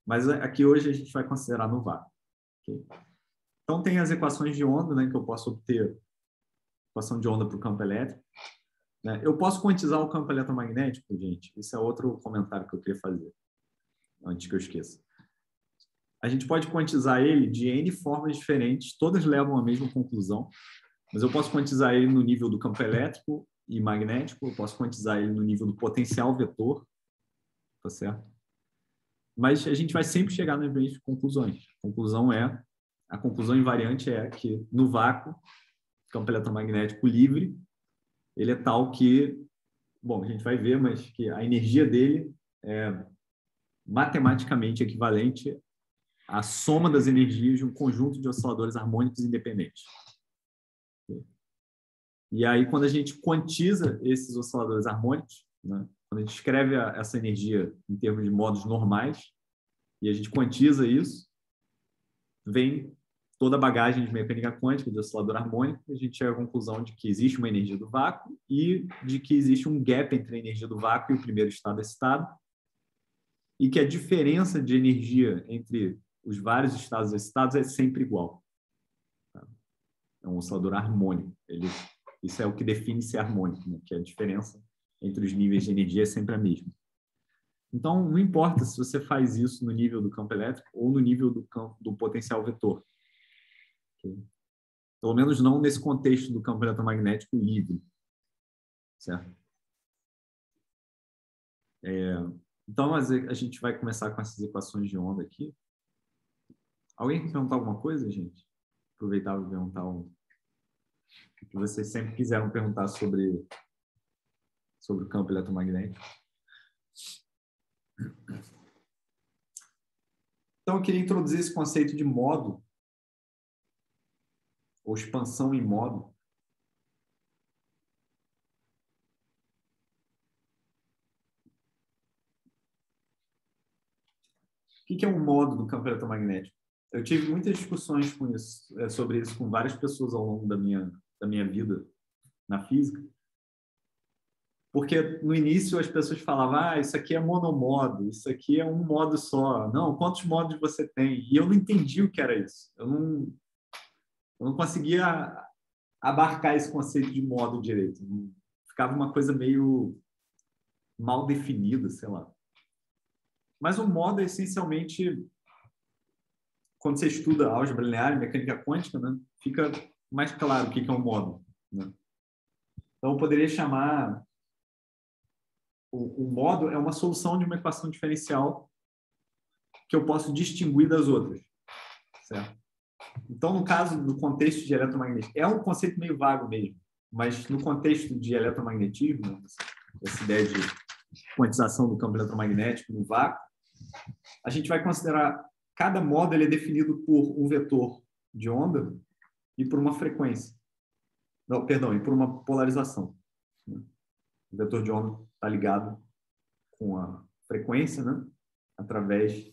Mas aqui hoje a gente vai considerar no vácuo. Okay? Então tem as equações de onda, né, que eu posso obter equação de onda para o campo elétrico. Né? Eu posso quantizar o campo eletromagnético, gente? Isso é outro comentário que eu queria fazer, antes que eu esqueça. A gente pode quantizar ele de N formas diferentes, todas levam à mesma conclusão, mas eu posso quantizar ele no nível do campo elétrico e magnético, eu posso quantizar ele no nível do potencial vetor, tá certo? Mas a gente vai sempre chegar nas mesmas conclusões. A conclusão invariante é que no vácuo, campo eletromagnético livre, ele é tal que, bom, a gente vai ver, mas que a energia dele é matematicamente equivalente à soma das energias de um conjunto de osciladores harmônicos independentes. E aí, quando a gente quantiza esses osciladores harmônicos, né, quando a gente escreve essa energia em termos de modos normais, e a gente quantiza isso, vem toda a bagagem de mecânica quântica, de oscilador harmônico, e a gente chega à conclusão de que existe uma energia do vácuo e de que existe um gap entre a energia do vácuo e o primeiro estado excitado, e que a diferença de energia entre os vários estados excitados é sempre igual. É um oscilador harmônico. Isso é o que define ser harmônico, né? Que a diferença entre os níveis de energia é sempre a mesma. Então, não importa se você faz isso no nível do campo elétrico ou no nível do potencial vetor. Okay? Pelo menos não nesse contexto do campo eletromagnético livre. Certo? Então, a gente vai começar com essas equações de onda aqui. Alguém quer perguntar alguma coisa, gente? Aproveitar e perguntar o que vocês sempre quiseram perguntar sobre o campo eletromagnético. Então, eu queria introduzir esse conceito de modo, ou expansão em modo. O que é um modo do campo eletromagnético? Eu tive muitas discussões sobre isso com várias pessoas ao longo da minha vida na física, porque no início as pessoas falavam, isso aqui é monomodo, isso aqui é um modo só. Não, quantos modos você tem? E eu não entendi o que era isso. Eu não conseguia abarcar esse conceito de modo direito. Ficava uma coisa meio mal definida, sei lá. Mas o modo é essencialmente, quando você estuda álgebra linear e mecânica quântica, né, fica mais claro o que é um modo. Né? Então, eu poderia chamar o modo é uma solução de uma equação diferencial que eu posso distinguir das outras. Certo? Então, no caso do contexto de eletromagnetismo, é um conceito meio vago mesmo, mas no contexto de eletromagnetismo, essa ideia de quantização do campo eletromagnético no vácuo, a gente vai considerar cada modo ele é definido por um vetor de onda e por uma frequência. Não, perdão, e por uma polarização. O vetor de onda está ligado com a frequência, né? Através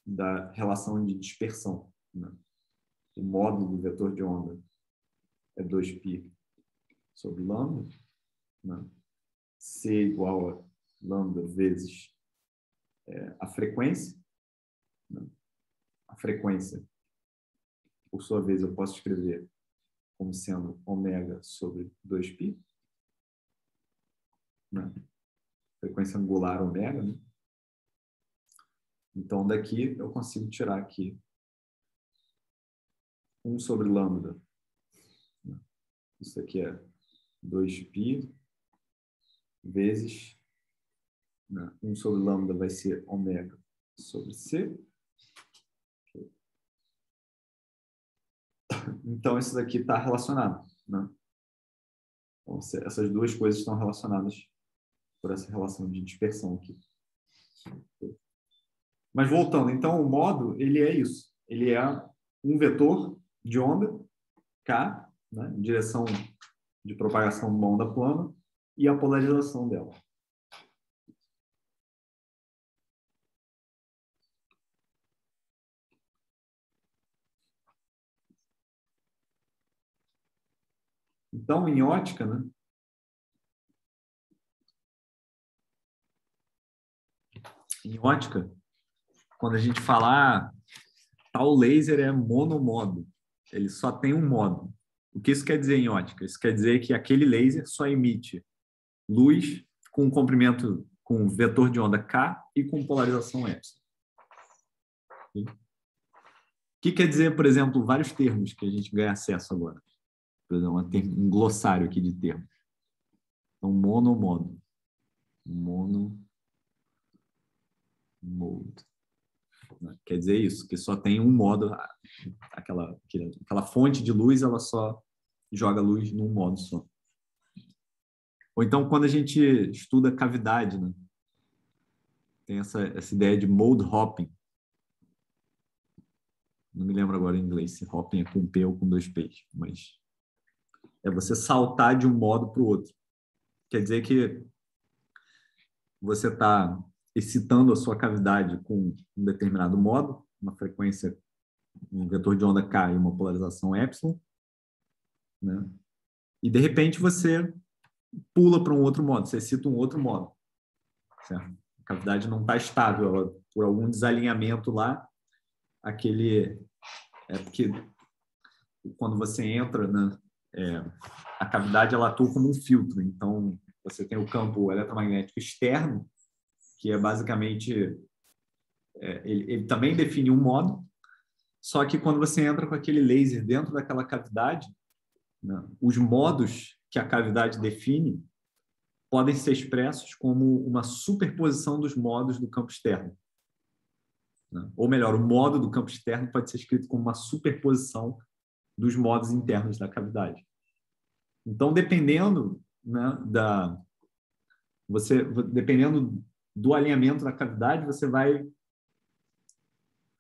da relação de dispersão. Né? O modo do vetor de onda é 2π sobre lambda, né? C igual a lambda vezes a frequência, né? A frequência, por sua vez, eu posso escrever como sendo ômega sobre 2π, né? Frequência angular ômega, né? Então, daqui eu consigo tirar aqui 1 sobre lambda. Isso aqui é 2π vezes, né? 1 sobre lambda vai ser ômega sobre C. Então, isso daqui está relacionado, né? Então, essas duas coisas estão relacionadas por essa relação de dispersão aqui. Mas voltando, então, o modo, ele é isso. Ele é um vetor de onda, K, né, em direção de propagação de uma onda plana, e a polarização dela. Então, em ótica, né, quando a gente fala tal laser é monomodo, ele só tem um modo. O que isso quer dizer em ótica? Isso quer dizer que aquele laser só emite luz com comprimento, com vetor de onda K e com polarização epsilon. O que quer dizer, por exemplo, vários termos que a gente ganha acesso agora? Por exemplo, um glossário aqui de termos. Então, monomodo. Monomode. Quer dizer isso, que só tem um modo, aquela fonte de luz, ela só joga luz num modo só. Ou então, quando a gente estuda cavidade, né? Tem essa ideia de mode hopping. Não me lembro agora em inglês se hopping é com P ou com 2 P's, mas é você saltar de um modo para o outro. Quer dizer que você está excitando a sua cavidade com um determinado modo, uma frequência, um vetor de onda K e uma polarização epsilon, né? E, de repente, você pula para um outro modo, você excita um outro modo. Certo? A cavidade não está estável, ela, por algum desalinhamento lá, porque quando você entra, né, a cavidade ela atua como um filtro. Então, você tem o campo eletromagnético externo, que é basicamente, ele também define um modo, só que quando você entra com aquele laser dentro daquela cavidade, né, os modos que a cavidade define podem ser expressos como uma superposição dos modos do campo externo. Né? Ou melhor, o modo do campo externo pode ser escrito como uma superposição dos modos internos da cavidade. Então, dependendo, né, dependendo do alinhamento da cavidade, você vai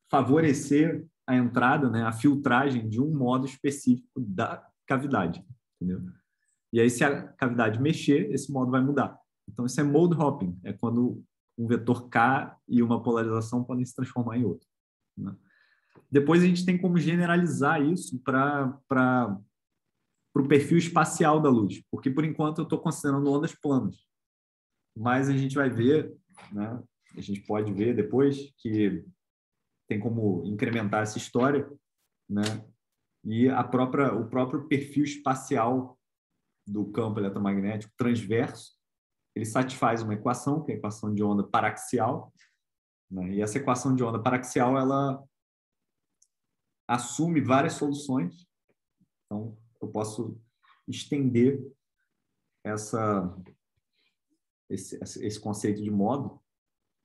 favorecer a entrada, né, a filtragem de um modo específico da cavidade. Entendeu? E aí, se a cavidade mexer, esse modo vai mudar. Então, isso é mode hopping. É quando um vetor K e uma polarização podem se transformar em outro. Né? Depois, a gente tem como generalizar isso para o perfil espacial da luz. Porque, por enquanto, eu estou considerando ondas planas. Mas a gente vai ver, né? A gente pode ver depois que tem como incrementar essa história, né? E o próprio perfil espacial do campo eletromagnético transverso, ele satisfaz uma equação, que é a equação de onda paraxial, né? E essa equação de onda paraxial, ela assume várias soluções. Então, eu posso estender esse conceito de modo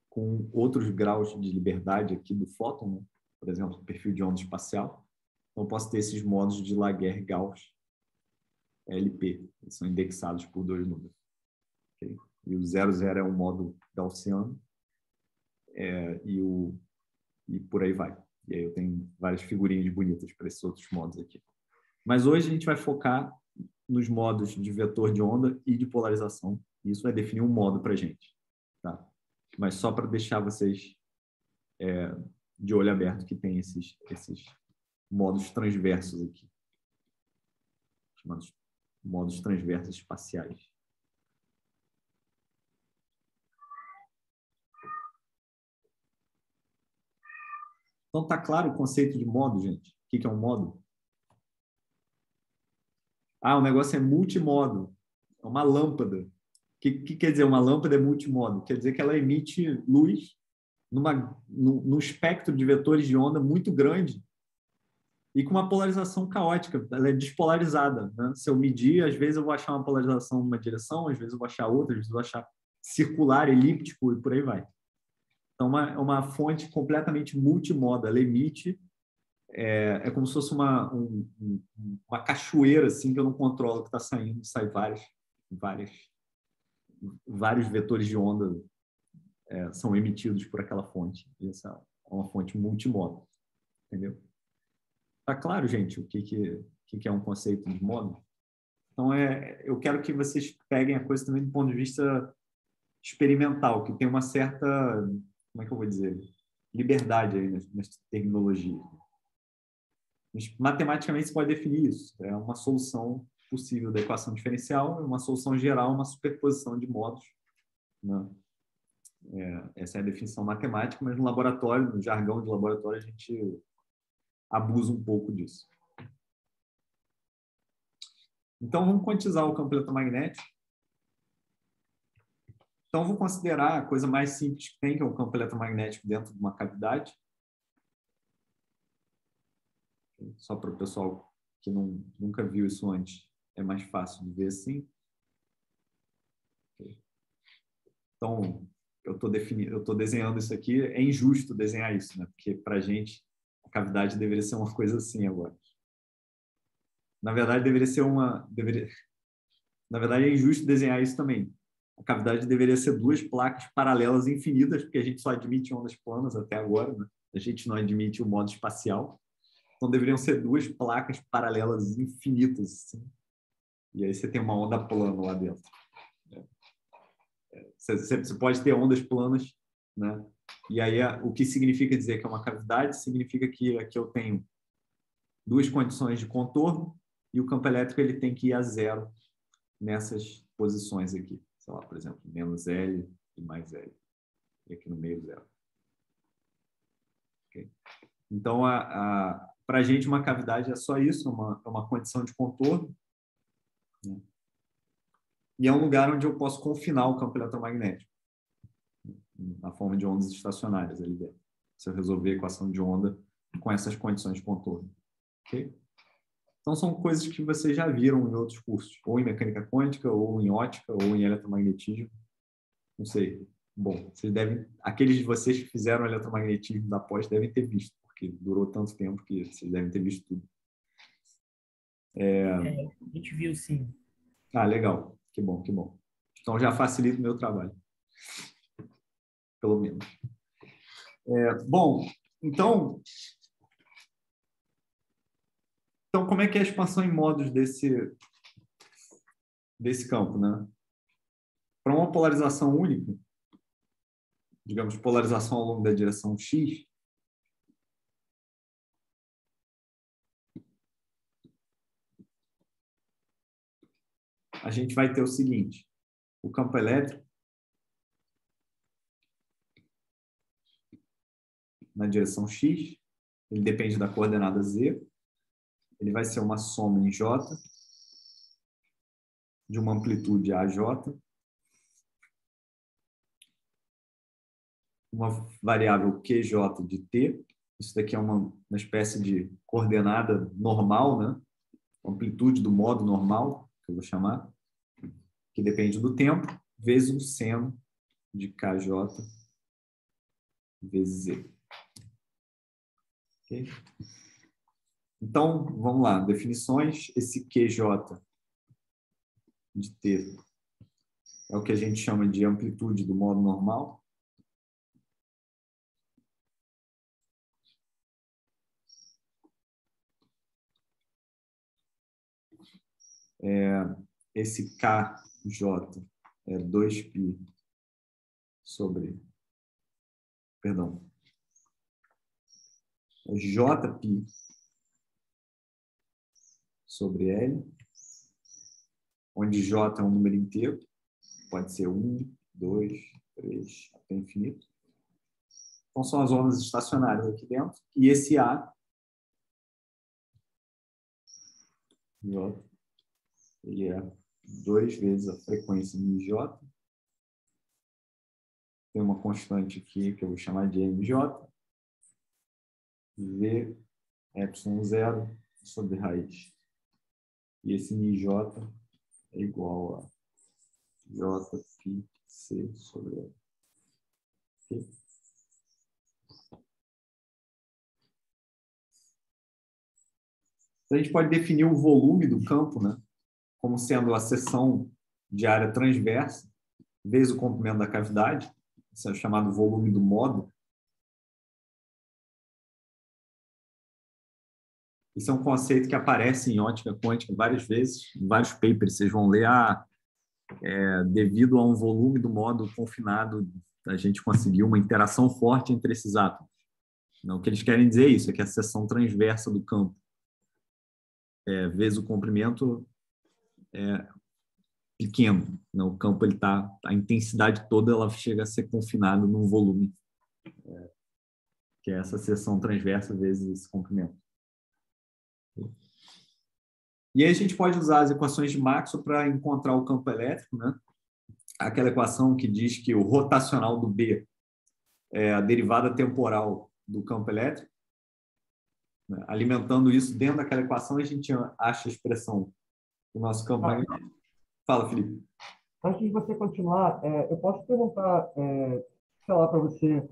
com outros graus de liberdade aqui do fóton, né? Por exemplo, o perfil de onda espacial. Então, eu posso ter esses modos de Laguerre-Gauss LP, eles são indexados por 2 números. Okay? E o 00 é um modo gaussiano, e por aí vai. E aí eu tenho várias figurinhas bonitas para esses outros modos aqui. Mas hoje a gente vai focar nos modos de vetor de onda e de polarização. E isso vai definir um modo para a gente. Tá? Mas só para deixar vocês de olho aberto que tem esses modos transversos aqui. chamados modos transversos espaciais. Então, está claro o conceito de modo, gente? O que é um modo? O negócio é multimodo. É uma lâmpada. O que quer dizer uma lâmpada é multimodo? Quer dizer que ela emite luz num espectro de vetores de onda muito grande e com uma polarização caótica. Ela é despolarizada, né? Se eu medir, às vezes eu vou achar uma polarização numa direção, às vezes eu vou achar outra, às vezes eu vou achar circular, elíptico e por aí vai. Então, é uma fonte completamente multimoda. Ela emite, é como se fosse uma cachoeira assim, que eu não controlo, que está saindo, sai vários vetores de onda são emitidos por aquela fonte. E essa é uma fonte multimoda. Entendeu? Tá claro, gente, o que é um conceito de modo? Então, eu quero que vocês peguem a coisa também do ponto de vista experimental, que tem uma certa, como é que eu vou dizer, liberdade aí nas terminologias. Mas, matematicamente, se pode definir isso. É uma solução possível da equação diferencial, uma solução geral, uma superposição de modos, né? Essa é a definição matemática, mas no laboratório, no jargão de laboratório, a gente abusa um pouco disso. Então, vamos quantizar o campo eletromagnético. Então, vou considerar a coisa mais simples que tem, que é o campo eletromagnético dentro de uma cavidade. Só para o pessoal que nunca viu isso antes, é mais fácil de ver assim. Então, eu estou desenhando isso aqui. É injusto desenhar isso, né? Porque, para a gente, a cavidade deveria ser uma coisa assim agora. Na verdade, na verdade, é injusto desenhar isso também. A cavidade deveria ser duas placas paralelas infinitas, porque a gente só admite ondas planas até agora, né? A gente não admite o modo espacial. Então, deveriam ser duas placas paralelas infinitas. Assim. E aí você tem uma onda plana lá dentro. Você pode ter ondas planas, né? E aí o que significa dizer que é uma cavidade significa que aqui eu tenho duas condições de contorno e o campo elétrico ele tem que ir a zero nessas posições aqui. Sei lá, por exemplo, menos L e mais L. E aqui no meio, zero. Okay? Então, para a gente, uma cavidade é só isso, uma condição de contorno. Né? E é um lugar onde eu posso confinar o campo eletromagnético, na forma de ondas estacionárias ali dentro. Se eu resolver a equação de onda com essas condições de contorno. Okay? Então, são coisas que vocês já viram em outros cursos, ou em mecânica quântica, ou em ótica, ou em eletromagnetismo. Não sei. Bom, aqueles de vocês que fizeram eletromagnetismo da pós devem ter visto, porque durou tanto tempo que vocês devem ter visto tudo. A gente viu, sim. Legal. Que bom, que bom. Então, já facilita o meu trabalho. Pelo menos. Bom, então, como é que é a expansão em modos desse campo, né? Para uma polarização única, digamos, polarização ao longo da direção X, a gente vai ter o seguinte, o campo elétrico na direção X, ele depende da coordenada Z, ele vai ser uma soma em J de uma amplitude AJ, uma variável QJ de T, isso daqui é uma espécie de coordenada normal, né? Amplitude do modo normal, que eu vou chamar, que depende do tempo, vezes o seno de KJ vezes Z. Okay? Então, vamos lá, definições. Esse QJ de T é o que a gente chama de amplitude do modo normal. Esse KJ é 2π sobre... Perdão. É Jπ sobre L onde J é um número inteiro, pode ser 1, 2, 3, até infinito. Então, são as ondas estacionárias aqui dentro. E esse A, J, ele é 2 vezes a frequência de J. Tem uma constante aqui que eu vou chamar de MJ. V, epsilon0 sobre raiz. E esse NJ é igual a J π C sobre L. Okay? A gente pode definir o volume do campo, né, como sendo a seção de área transversa vezes o comprimento da cavidade. Isso é chamado volume do módulo. Isso é um conceito que aparece em ótica quântica várias vezes, em vários papers. Vocês vão ler, devido a um volume do módulo confinado, a gente conseguiu uma interação forte entre esses átomos. Não, o que eles querem dizer é isso, é que a seção transversa do campo vezes o comprimento é pequeno. Não, o campo, a intensidade toda ela chega a ser confinada num volume, que é essa seção transversa vezes esse comprimento. E aí a gente pode usar as equações de Maxwell para encontrar o campo elétrico, né? Aquela equação que diz que o rotacional do B é a derivada temporal do campo elétrico. Né? Alimentando isso dentro daquela equação, a gente acha a expressão do nosso campo magnético. Fala, Felipe. Antes de você continuar, eu posso perguntar, sei lá, para você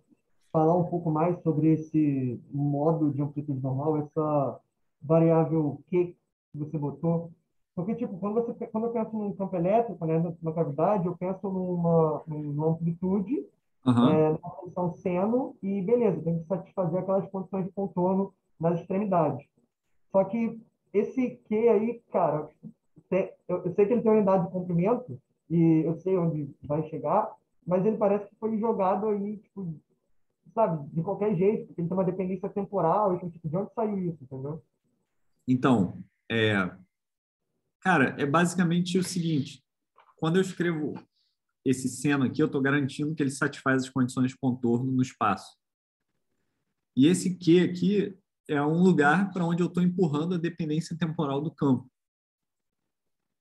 falar um pouco mais sobre esse modo de amplitude normal, essa variável Q que você botou? Porque, tipo, quando eu penso num campo elétrico, né, numa cavidade, eu penso numa amplitude, Uhum. numa função seno, e beleza, tem que satisfazer aquelas condições de contorno nas extremidades. Só que esse Q aí, cara, eu sei que ele tem uma unidade de comprimento, e eu sei onde vai chegar, mas ele parece que foi jogado aí, tipo, sabe, de qualquer jeito, porque ele tem uma dependência temporal, então, tipo, de onde saiu isso, entendeu? Então, cara, é basicamente o seguinte: quando eu escrevo esse seno aqui, eu estou garantindo que ele satisfaz as condições de contorno no espaço. E esse Q aqui é um lugar para onde eu estou empurrando a dependência temporal do campo.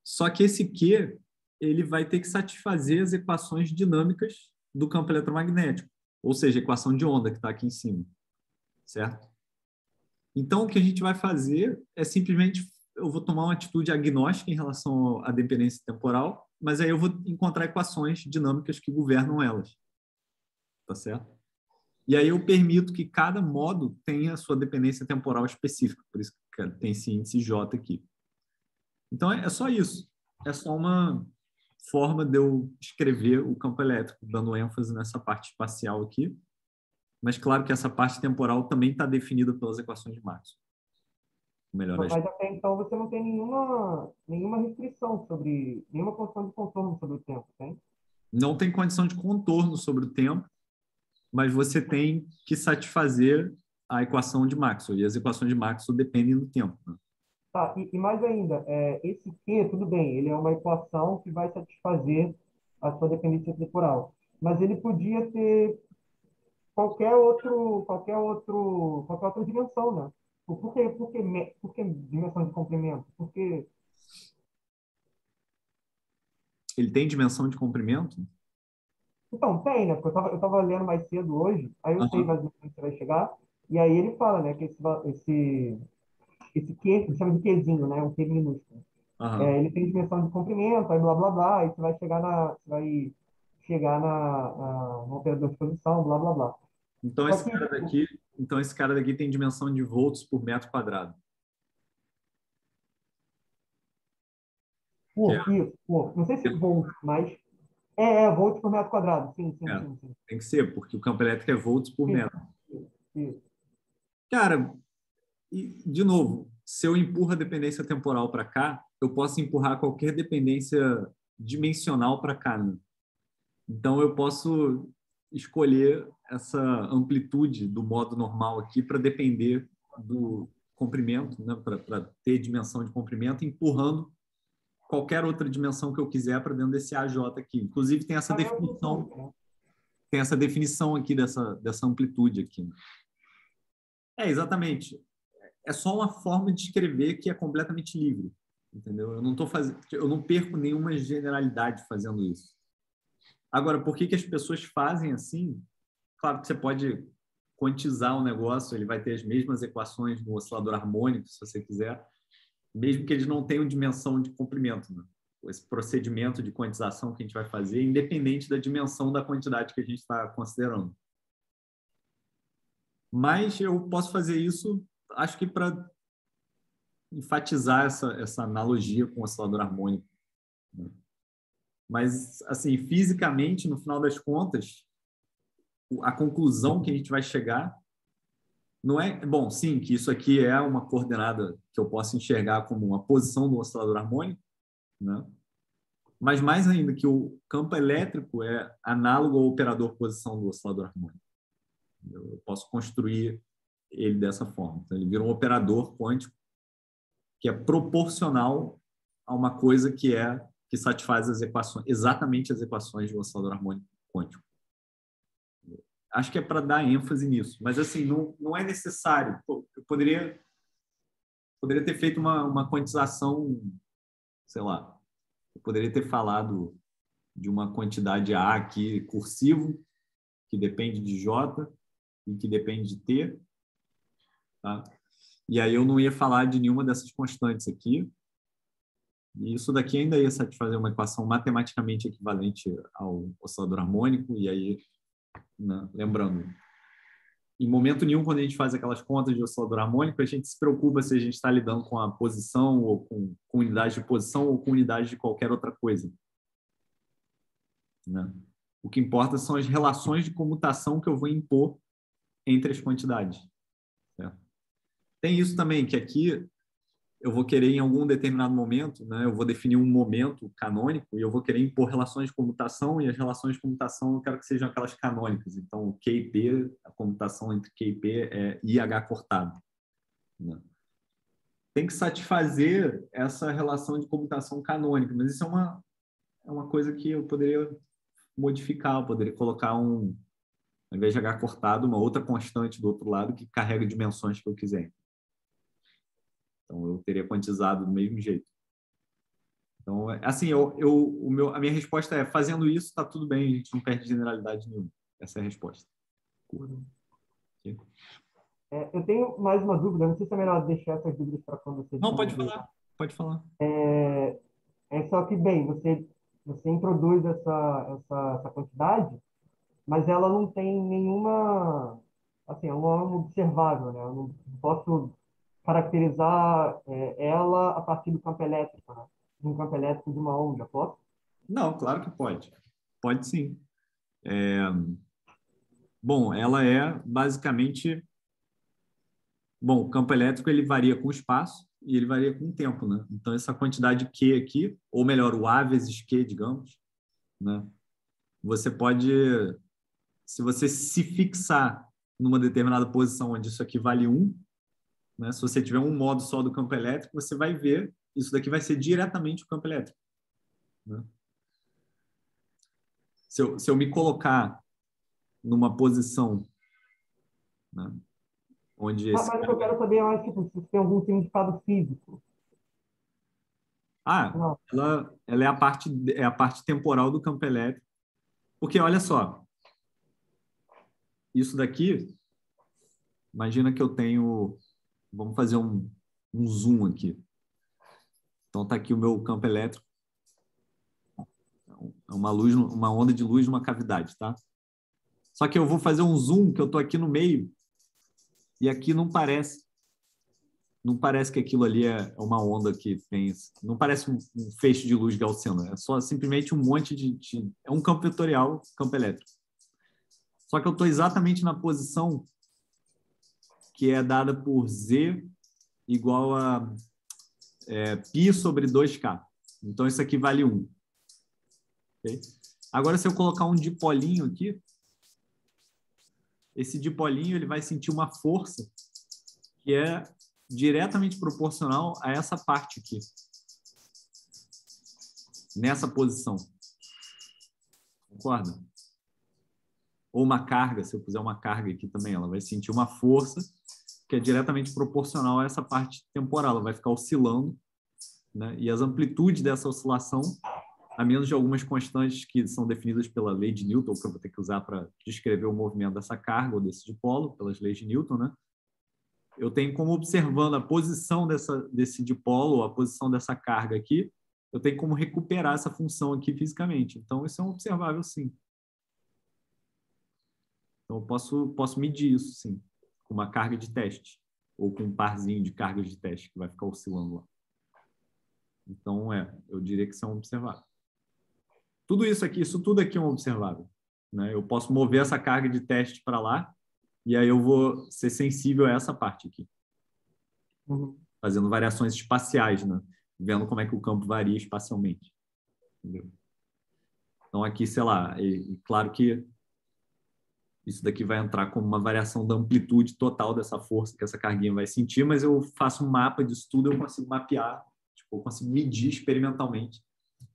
Só que esse Q ele vai ter que satisfazer as equações dinâmicas do campo eletromagnético, ou seja, a equação de onda que está aqui em cima, certo? Então, o que a gente vai fazer é simplesmente, eu vou tomar uma atitude agnóstica em relação à dependência temporal, mas aí eu vou encontrar equações dinâmicas que governam elas, tá certo? E aí eu permito que cada modo tenha a sua dependência temporal específica, por isso que tem esse índice J aqui. Então, é só isso. É só uma forma de eu escrever o campo elétrico, dando ênfase nessa parte espacial aqui. Mas, claro que essa parte temporal também está definida pelas equações de Maxwell. Melhor, Mas até então você não tem nenhuma restrição sobre, nenhuma condição de contorno sobre o tempo, tem? não tem condição de contorno sobre o tempo, mas você tem que satisfazer a equação de Maxwell. E as equações de Maxwell dependem do tempo. Né? Tá, e mais ainda, esse Q, tudo bem, ele é uma equação que vai satisfazer a sua dependência temporal. Mas ele podia ter qualquer outra dimensão, né? Por que dimensão de comprimento? Porque, Ele tem dimensão de comprimento? então, tem, né? Porque eu tava lendo mais cedo hoje, aí eu sei Aham, mais ou menos onde você vai chegar, e aí ele fala, né, que esse Q, ele chama de Qzinho, né? Um Q minúsculo. aham. Ele tem dimensão de comprimento, aí blá blá blá, aí você vai chegar no operador de posição, blá blá blá. Então Só que, esse cara daqui tem dimensão de volts por metro quadrado. Que é, não sei se volts, mas volts por metro quadrado, sim, sim, é, sim, sim. tem que ser, porque o campo elétrico é volts por Isso, metro. isso, isso. Cara, e, de novo, se eu empurro a dependência temporal para cá, eu posso empurrar qualquer dependência dimensional para cá. Né? Então, eu posso escolher essa amplitude do modo normal aqui para depender do comprimento, né? Para ter dimensão de comprimento, empurrando qualquer outra dimensão que eu quiser para dentro desse AJ aqui. Inclusive, tem essa definição aqui dessa amplitude aqui. Exatamente. É só uma forma de escrever que é completamente livre, entendeu? Eu não perco nenhuma generalidade fazendo isso. Agora, por que as pessoas fazem assim? Claro que você pode quantizar o negócio, ele vai ter as mesmas equações no oscilador harmônico, se você quiser, mesmo que eles não tenham dimensão de comprimento, né? Esse procedimento de quantização que a gente vai fazer, independente da dimensão da quantidade que a gente está considerando. Mas eu posso fazer isso, acho que para enfatizar essa analogia com o oscilador harmônico, né? Mas, assim, fisicamente, no final das contas, a conclusão que a gente vai chegar não é... Bom, sim, que isso aqui é uma coordenada que eu posso enxergar como uma posição do oscilador harmônico, né? Mas mais ainda, que o campo elétrico é análogo ao operador posição do oscilador harmônico. Eu posso construir ele dessa forma. Então, ele vira um operador quântico que é proporcional a uma coisa que satisfaz as equações, exatamente as equações do oscilador harmônico quântico. Acho que é para dar ênfase nisso, mas assim, não é necessário. Eu poderia ter feito uma quantização, sei lá, eu poderia ter falado de uma quantidade A aqui, cursivo, que depende de J e que depende de T, tá? E aí eu não ia falar de nenhuma dessas constantes aqui, e isso daqui ainda ia satisfazer uma equação matematicamente equivalente ao oscilador harmônico, e aí, né, lembrando, em momento nenhum, quando a gente faz aquelas contas de oscilador harmônico, a gente se preocupa se a gente está lidando com a posição, ou com unidade de posição, ou com unidade de qualquer outra coisa, né? O que importa são as relações de comutação que eu vou impor entre as quantidades, certo? Tem isso também, que aqui eu vou querer, em algum determinado momento, né, eu vou definir um momento canônico e eu vou querer impor relações de comutação, e as relações de comutação eu quero que sejam aquelas canônicas. Então, o QIP, a comutação entre QIP é IH cortado, né? Tem que satisfazer essa relação de comutação canônica, mas isso é uma coisa que eu poderia modificar, eu poderia colocar ao invés de H cortado, uma outra constante do outro lado que carrega dimensões que eu quiser. Então, eu teria quantizado do mesmo jeito. Então, assim, a minha resposta é, fazendo isso, está tudo bem, a gente não perde generalidade nenhuma. Essa é a resposta. Okay. Eu tenho mais uma dúvida, não sei se é melhor deixar essas dúvidas para quando você... Não, pode falar. Pode falar. É só que, bem, você introduz essa quantidade, mas ela não tem nenhuma, assim, é uma observável, né? Eu não posso caracterizar ela a partir do campo elétrico, né? De um campo elétrico de uma onda, posso? Não, claro que pode. Pode sim. Bom, ela é basicamente... Bom, o campo elétrico ele varia com o espaço e ele varia com o tempo, né? Então, essa quantidade Q aqui, ou melhor, o A vezes Q, digamos, né? Você pode... Se você se fixar numa determinada posição onde isso aqui vale 1, né? Se você tiver um modo só do campo elétrico, você vai ver, isso daqui vai ser diretamente o campo elétrico, né? Se eu me colocar numa posição, né, onde esse... Mas o que eu quero saber é tipo, se tem algum significado físico. Não. Ela é a parte temporal do campo elétrico. Porque, olha só, isso daqui, imagina que eu tenho... Vamos fazer um zoom aqui. Então, está aqui o meu campo elétrico. É uma onda de luz numa cavidade, tá? Só que eu vou fazer um zoom, que eu estou aqui no meio, e aqui não parece que aquilo ali é uma onda que tem... Não parece um feixe de luz gaussiano, é só simplesmente um monte é um campo vetorial, campo elétrico. Só que eu estou exatamente na posição que é dada por Z igual a π sobre 2K. Então, isso aqui vale 1. Okay? Agora, se eu colocar um dipolinho aqui, esse dipolinho ele vai sentir uma força que é diretamente proporcional a essa parte aqui. nessa posição. Concorda? Ou uma carga, se eu puser uma carga aqui também, ela vai sentir uma força que é diretamente proporcional a essa parte temporal. Ela vai ficar oscilando, né? E as amplitudes dessa oscilação, a menos de algumas constantes que são definidas pela lei de Newton, que eu vou ter que usar para descrever o movimento dessa carga ou desse dipolo, pelas leis de Newton, né? Eu tenho como, observando a posição desse dipolo, a posição dessa carga aqui, eu tenho como recuperar essa função aqui fisicamente. Então, isso é um observável, sim. Então, eu posso medir isso, sim, com uma carga de teste, ou com um parzinho de cargas de teste, que vai ficar oscilando lá. Então, eu diria que isso é um observável. Isso tudo aqui é um observável, né? Eu posso mover essa carga de teste para lá, e aí eu vou ser sensível a essa parte aqui. Fazendo variações espaciais, né? Vendo como é que o campo varia espacialmente. Entendeu? Então, aqui, sei lá, claro que isso daqui vai entrar como uma variação da amplitude total dessa força que essa carguinha vai sentir, mas eu faço um mapa disso tudo, eu consigo mapear, tipo, eu consigo medir experimentalmente.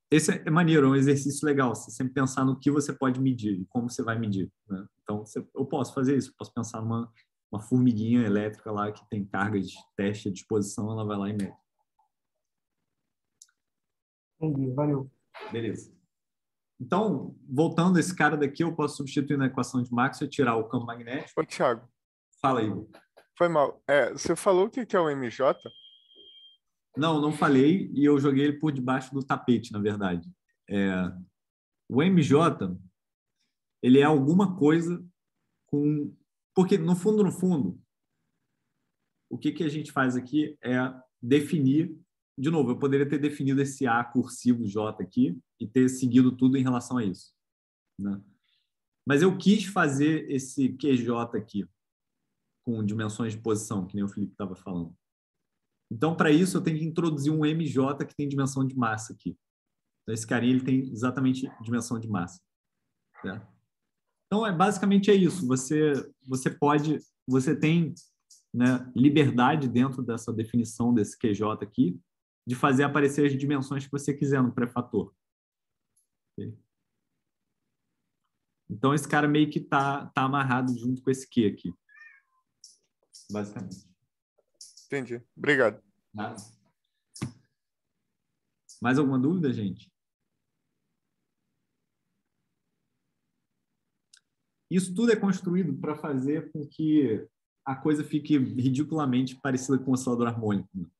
Esse é maneiro, é um exercício legal, você sempre pensar no que você pode medir e como você vai medir, né? Então, eu posso fazer isso, posso pensar numa formiguinha elétrica lá que tem carga de teste à disposição, ela vai lá e mede. Entendi, valeu. Beleza. Então, voltando, esse cara daqui eu posso substituir na equação de Maxwell e tirar o campo magnético. Ô, Thiago, Fala aí. foi mal. Você falou o que que é o MJ? Não falei e eu joguei ele por debaixo do tapete, na verdade. O MJ, ele é alguma coisa com... Porque, no fundo, o que a gente faz aqui é definir... De novo, eu poderia ter definido esse A cursivo J aqui e ter seguido tudo em relação a isso, né? Mas eu quis fazer esse QJ aqui com dimensões de posição, que nem o Felipe estava falando. Então, para isso, eu tenho que introduzir um MJ que tem dimensão de massa aqui. Então, esse carinha ele tem exatamente dimensão de massa. Certo? Então, basicamente é isso. Você tem, né, liberdade dentro dessa definição desse QJ aqui de fazer aparecer as dimensões que você quiser no pré-fator. Okay? Então, esse cara meio que tá amarrado junto com esse Q aqui. Basicamente. Entendi. Obrigado. Nada. Mais alguma dúvida, gente? Isso tudo é construído para fazer com que a coisa fique ridiculamente parecida com o oscilador harmônico.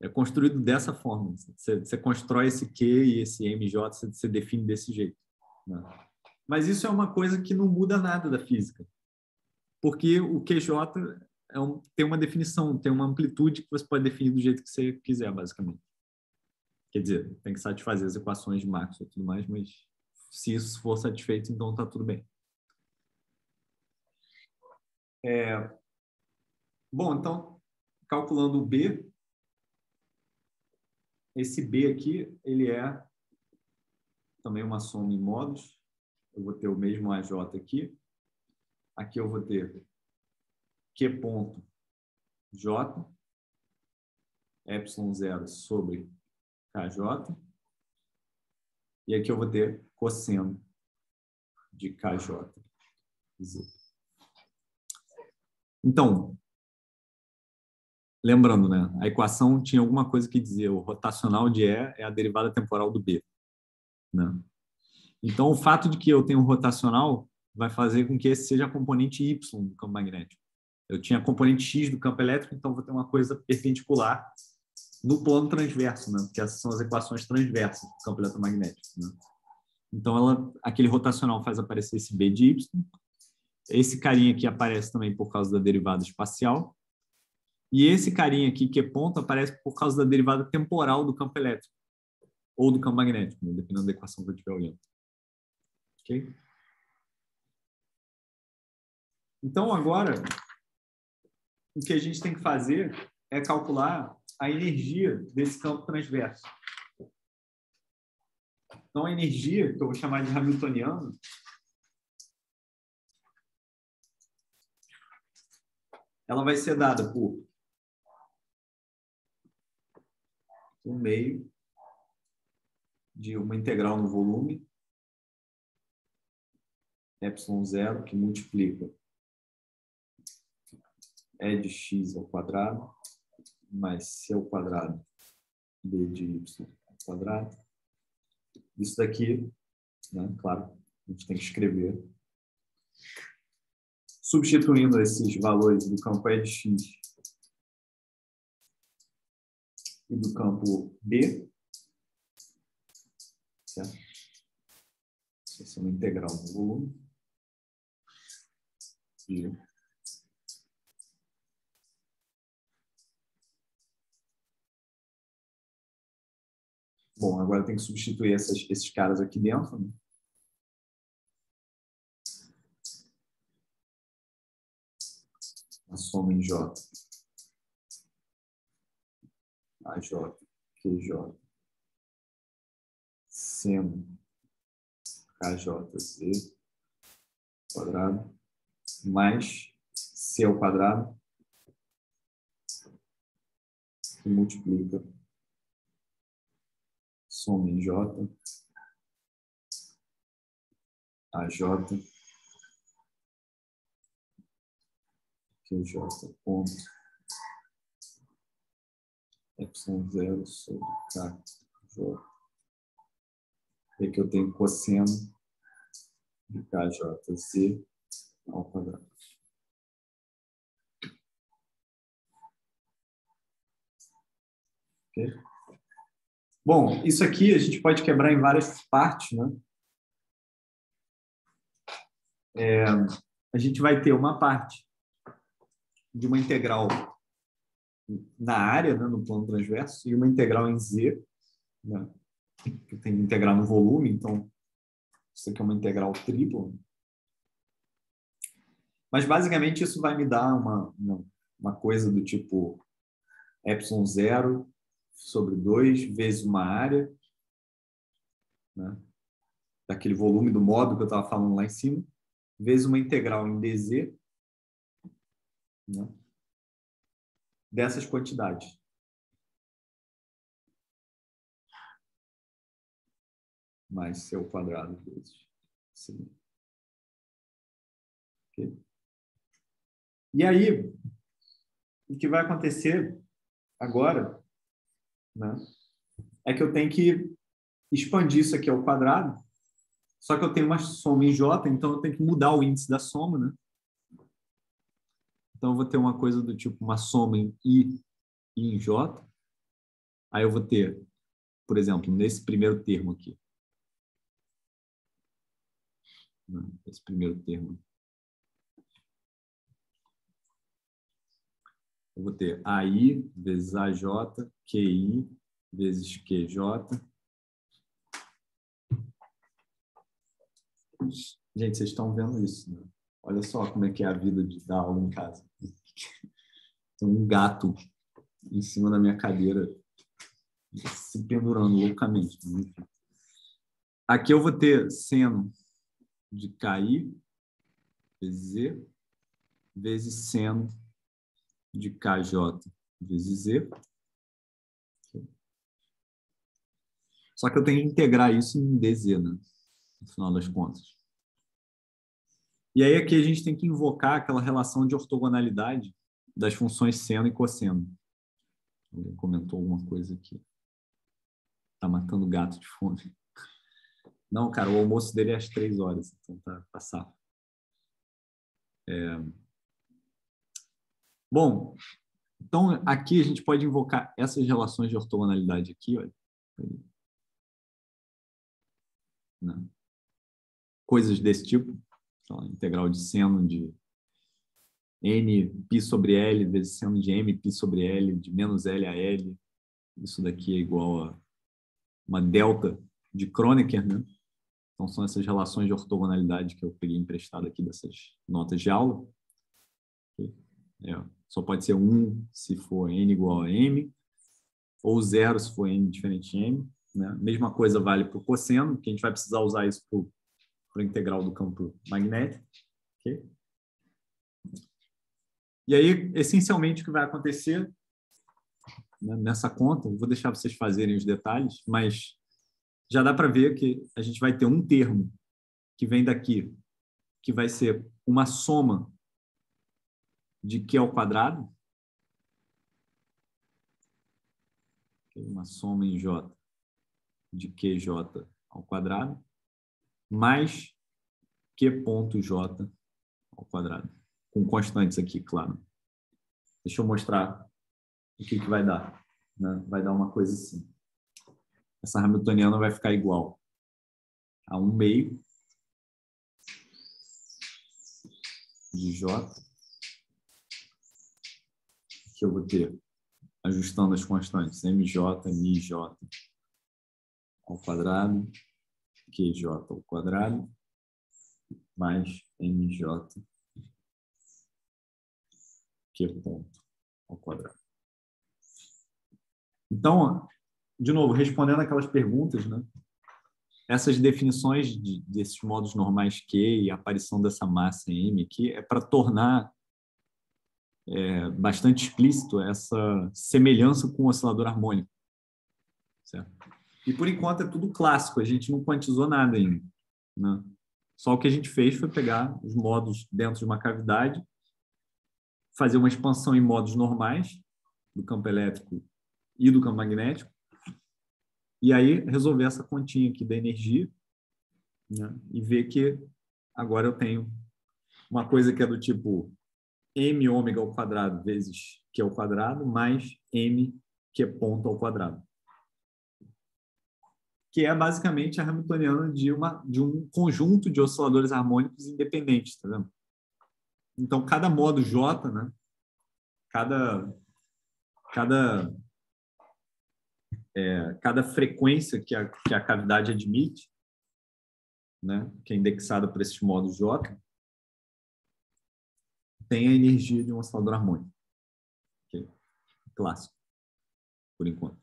É construído dessa forma. Você constrói esse Q e esse MJ, você define desse jeito. Né? Mas isso é uma coisa que não muda nada da física. Porque o QJ tem uma definição, tem uma amplitude que você pode definir do jeito que você quiser, basicamente. Quer dizer, tem que satisfazer as equações de Maxwell e tudo mais, mas se isso for satisfeito, então está tudo bem. Bom, então, calculando o B, esse B aqui, ele é também uma soma em modos. Eu vou ter o mesmo AJ aqui. Aqui eu vou ter Q ponto J, ε0 sobre KJ. E aqui eu vou ter cosseno de KJ. Então, lembrando, né? A equação tinha alguma coisa que dizia o rotacional de E é a derivada temporal do B. Né? Então, o fato de que eu tenho um rotacional vai fazer com que esse seja a componente Y do campo magnético. Eu tinha a componente X do campo elétrico, então vou ter uma coisa perpendicular no plano transverso, né? Porque essas são as equações transversas do campo eletromagnético. Né? Então, aquele rotacional faz aparecer esse B de Y. Esse carinha aqui aparece também por causa da derivada espacial. E esse carinha aqui, que é ponto, aparece por causa da derivada temporal do campo elétrico. Ou do campo magnético, né? Dependendo da equação que eu estiver olhando. Ok? Então, agora, o que a gente tem que fazer é calcular a energia desse campo transverso. Então, a energia, que eu vou chamar de hamiltoniana, ela vai ser dada por 1 meio de uma integral no volume, ε0, que multiplica E de x ao quadrado, mais c ao quadrado, b de y ao quadrado. Isso daqui, né, claro, a gente tem que escrever. Substituindo esses valores do campo E de x e do campo B, certo? Isso é uma integral no volume. Bom, agora tem que substituir esses caras aqui dentro, né? A soma em J, AJ, QJ, seno, KJ, Z, quadrado, mais C ao quadrado, que multiplica soma em J, AJ, QJ, ponto, ε0 sobre KJ. E aqui eu tenho cosseno de KJZ ao quadrado. Okay? Bom, isso aqui a gente pode quebrar em várias partes, né? A gente vai ter uma parte de uma integral na área, né, no plano transverso, e uma integral em Z, né, que tem integral no volume, então isso aqui é uma integral tripla. Mas basicamente isso vai me dar uma coisa do tipo ε0 sobre 2 vezes uma área, né, daquele volume do módulo que eu estava falando lá em cima, vezes uma integral em dz, né, dessas quantidades. Mais c ao quadrado vezes c. Okay. E aí, o que vai acontecer agora, né, é que eu tenho que expandir isso aqui ao quadrado, só que eu tenho uma soma em J, então eu tenho que mudar o índice da soma, né? Então eu vou ter uma coisa do tipo uma soma em I e em J. Aí eu vou ter, por exemplo, nesse primeiro termo aqui. Esse primeiro termo. Eu vou ter AI vezes AJ, QI vezes QJ. Gente, vocês estão vendo isso, né? Olha só como é que é a vida de dar aula em casa. Tem um gato em cima da minha cadeira se pendurando loucamente. Aqui eu vou ter seno de KI vezes Z vezes seno de KJ vezes Z. Só que eu tenho que integrar isso em DZ, né? No final das contas. E aí aqui a gente tem que invocar aquela relação de ortogonalidade das funções seno e cosseno. Alguém comentou alguma coisa aqui. Tá matando gato de fome. Não, cara, o almoço dele é às 3 horas, então tá safo. Bom, então aqui a gente pode invocar essas relações de ortogonalidade aqui, olha. Né? Coisas desse tipo. Então, integral de seno de n π sobre L vezes seno de m π sobre L de menos L a L. Isso daqui é igual a uma delta de Kronecker, né? Então, são essas relações de ortogonalidade que eu peguei emprestado aqui dessas notas de aula. Só pode ser 1 se for n igual a m, ou 0 se for n diferente de m. Né? Mesma coisa vale para o cosseno, que a gente vai precisar usar isso para a integral do campo magnético. Okay? E aí, essencialmente, o que vai acontecer, né, nessa conta, eu vou deixar vocês fazerem os detalhes, mas já dá para ver que a gente vai ter um termo que vem daqui, que vai ser uma soma de Q ao quadrado, uma soma em J de QJ ao quadrado, mais Q ponto J ao quadrado, com constantes aqui, claro. Deixa eu mostrar o que vai dar, né? Vai dar uma coisa assim. Essa hamiltoniana vai ficar igual a 1/2 de J, que eu vou ter, ajustando as constantes, MJ, MJ ao quadrado, QJ ao quadrado, mais MJ, Q ponto ao quadrado. Então, de novo, respondendo aquelas perguntas, né? Essas definições desses modos normais Q e a aparição dessa massa M aqui é para tornar bastante explícito essa semelhança com o oscilador harmônico. Certo? E, por enquanto, é tudo clássico, a gente não quantizou nada ainda. Né? Só o que a gente fez foi pegar os modos dentro de uma cavidade, fazer uma expansão em modos normais do campo elétrico e do campo magnético, e aí resolver essa continha aqui da energia, né? E ver que agora eu tenho uma coisa que é do tipo m ômega ao quadrado vezes q ao quadrado mais m q ponto ao quadrado, que é basicamente a hamiltoniana de um conjunto de osciladores harmônicos independentes, tá vendo? Então, cada modo J, né? Cada frequência que a cavidade admite, né, que é indexada por esses modos J, tem a energia de um oscilador harmônico. Okay? Clássico, por enquanto.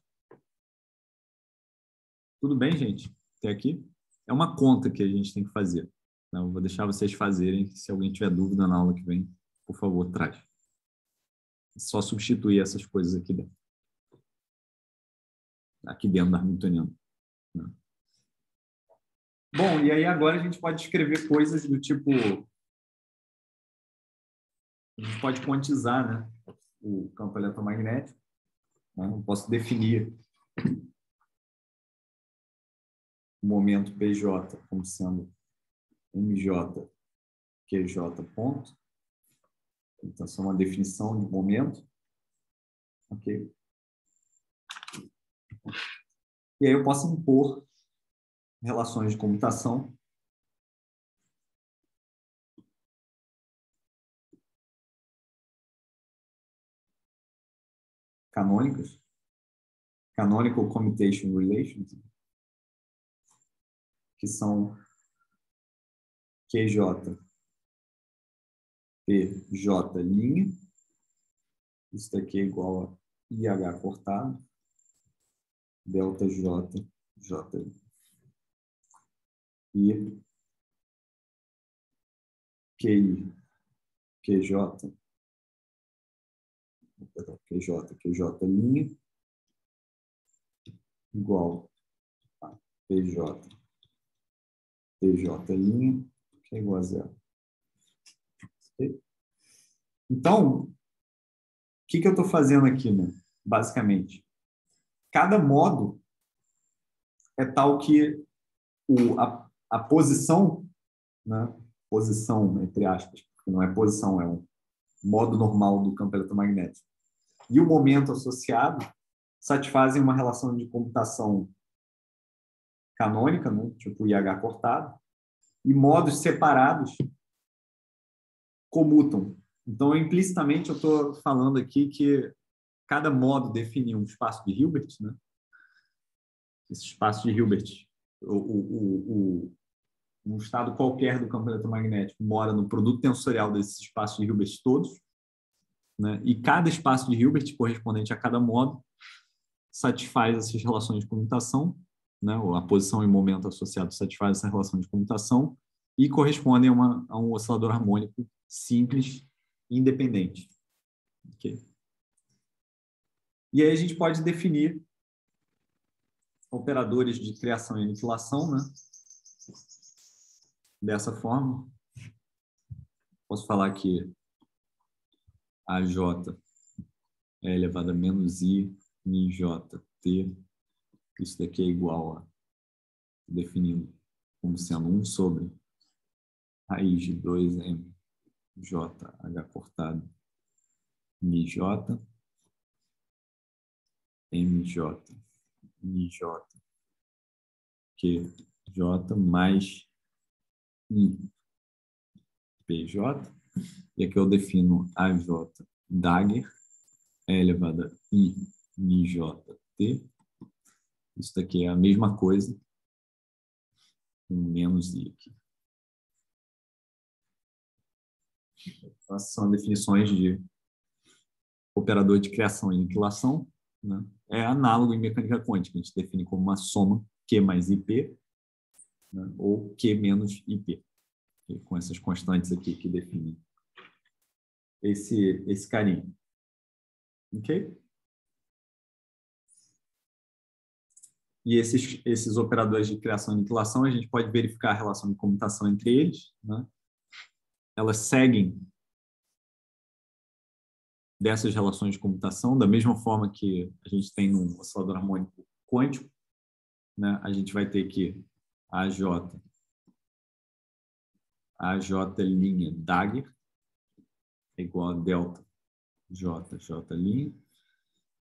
Tudo bem, gente? Até aqui? É uma conta que a gente tem que fazer. Né? Eu vou deixar vocês fazerem. Se alguém tiver dúvida na aula que vem, por favor, traz. É só substituir essas coisas aqui dentro. Aqui dentro da hamiltoniana. Né? Bom, e aí agora a gente pode escrever coisas do tipo... A gente pode quantizar, né, o campo eletromagnético. Né? Eu posso definir o momento PJ como sendo MJ, QJ ponto. Então, essa é uma definição de momento. Ok? E aí eu posso impor relações de comutação canônicas, canonical commutation relations, que são QJ, PJ linha, isso daqui é igual a IH cortado, delta J, J e QI, QJ, QJ linha, igual a PJ, PJ linha, que é igual a zero. Okay? Então, o que eu estou fazendo aqui, né? Basicamente? Cada modo é tal que a posição, né? Posição, entre aspas, porque não é posição, é um modo normal do campo eletromagnético, e o momento associado satisfazem uma relação de computação canônica, né? Tipo IH cortado, e modos separados comutam. Então, implicitamente, eu estou falando aqui que cada modo define um espaço de Hilbert, né? Esse espaço de Hilbert, um estado qualquer do campo eletromagnético mora no produto tensorial desses espaços de Hilbert todos, né? E cada espaço de Hilbert, correspondente a cada modo, satisfaz essas relações de comutação, né? A posição e momento associado satisfaz essa relação de comutação e correspondem a um oscilador harmônico simples e independente. Okay? E aí a gente pode definir operadores de criação e aniquilação, né? Dessa forma. Posso falar que AJ é elevado a menos I em JT. Isso daqui é igual a, definindo como sendo 1 sobre raiz de 2m JH cortado em J, MJ, MJ, QJ mais I, PJ. E aqui eu defino AJ dagger é elevado a I, NJT. Isso daqui é a mesma coisa, com menos I aqui. Essas são definições de operador de criação e aniquilação, né? É análogo em mecânica quântica, a gente define como uma soma Q mais IP, né? Ou Q menos IP, com essas constantes aqui que definem esse carinho. Ok? E esses operadores de criação e aniquilação, a gente pode verificar a relação de comutação entre eles, né? Elas seguem dessas relações de comutação, da mesma forma que a gente tem no oscilador harmônico quântico, né? A gente vai ter que AJ linha dagger é igual a delta J linha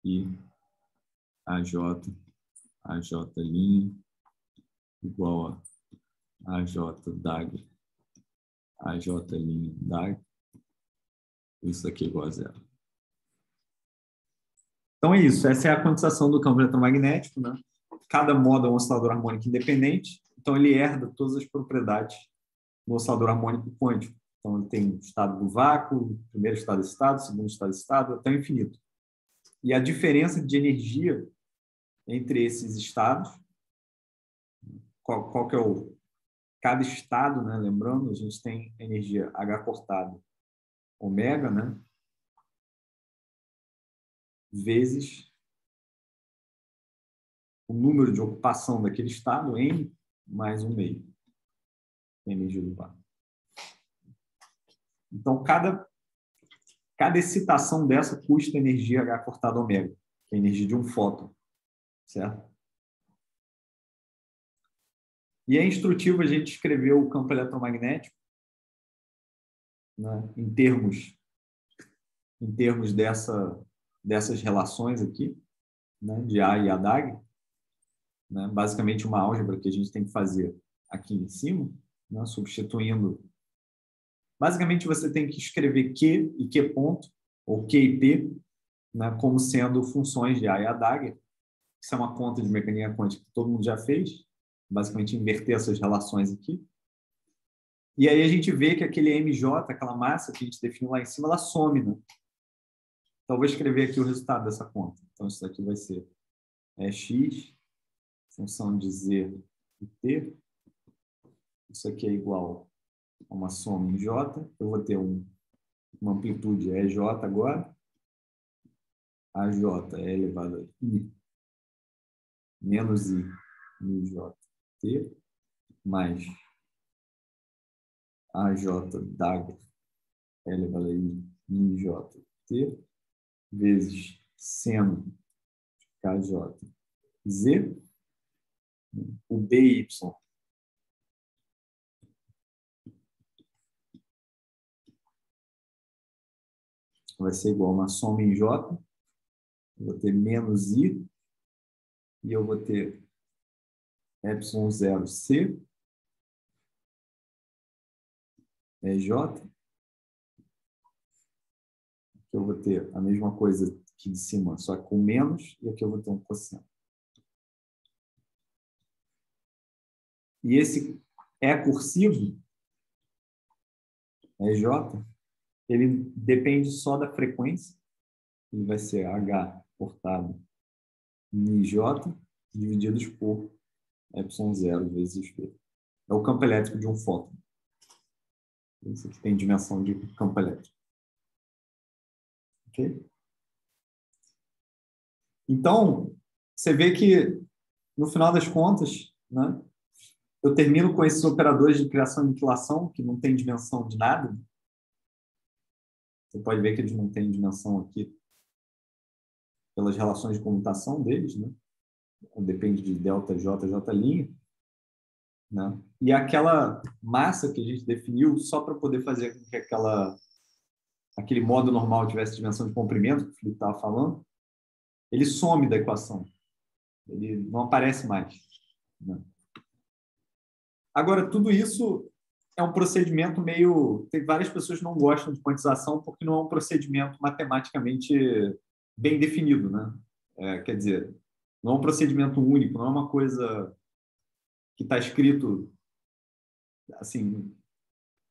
e AJ linha igual a AJ dagger linha dagger. Isso aqui é igual a 0. Então é isso. Essa é a quantização do campo eletromagnético, né? Cada modo é um oscilador harmônico independente, então ele herda todas as propriedades do oscilador harmônico quântico. Então ele tem o estado do vácuo, primeiro estado excitado, segundo estado excitado, até o infinito. E a diferença de energia entre esses estados, qual que é cada estado, né? Lembrando, a gente tem energia H cortado ômega, né? Vezes o número de ocupação daquele estado, N, mais 1 meio, energia do vácuo. Então, cada excitação dessa custa energia H cortado ômega, que é a energia de um fóton, certo? E é instrutivo a gente escrever o campo eletromagnético, né, em termos dessas relações aqui, né, de A e A dagger, né, basicamente uma álgebra que a gente tem que fazer aqui em cima, né, substituindo. Basicamente, você tem que escrever Q e Q ponto, ou Q e P, né, como sendo funções de A e A dagger. Isso é uma conta de mecânica quântica que todo mundo já fez. Basicamente, inverter essas relações aqui. E aí a gente vê que aquele MJ, aquela massa que a gente definiu lá em cima, ela some, né? Então, eu vou escrever aqui o resultado dessa conta. Então, isso daqui vai ser X, função de Z e T. Isso aqui é igual a uma soma em J. Eu vou ter uma amplitude EJ agora. AJ é elevado a I menos I em JT mais AJ dagger é elevado a I em JT vezes seno KJ Z, o BY vai ser igual a uma soma em J, eu vou ter menos I, e eu vou ter ε0C, EJ, aqui eu vou ter a mesma coisa aqui de cima, só que com menos, e aqui eu vou ter um cosseno. E esse E cursivo, EJ, ele depende só da frequência, ele vai ser H cortado em J, divididos por ε0 vezes V. É o campo elétrico de um fóton. Esse aqui tem dimensão de campo elétrico. Ok? Então, você vê que no final das contas, né, eu termino com esses operadores de criação e aniquilação, que não tem dimensão de nada. Você pode ver que eles não têm dimensão aqui pelas relações de comutação deles, né? Depende de delta J, J', né? E aquela massa que a gente definiu só para poder fazer com que aquele modo normal tivesse dimensão de comprimento, que o Felipe estava falando, ele some da equação. Ele não aparece mais, né? Agora, tudo isso é um procedimento meio... Tem várias pessoas que não gostam de quantização porque não é um procedimento matematicamente bem definido, né? Quer dizer, não é um procedimento único, não é uma coisa que está escrito assim,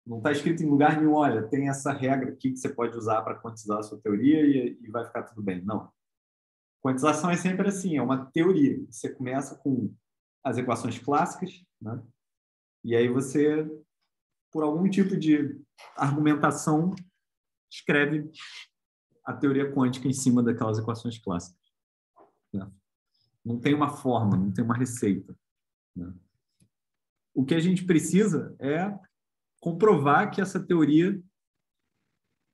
não está escrito em lugar nenhum, olha, tem essa regra aqui que você pode usar para quantizar a sua teoria e vai ficar tudo bem. Não. Quantização é sempre assim, é uma teoria. Você começa com as equações clássicas, né? E aí você, por algum tipo de argumentação, escreve a teoria quântica em cima daquelas equações clássicas, né? Não tem uma forma, não tem uma receita, né? O que a gente precisa é comprovar que essa teoria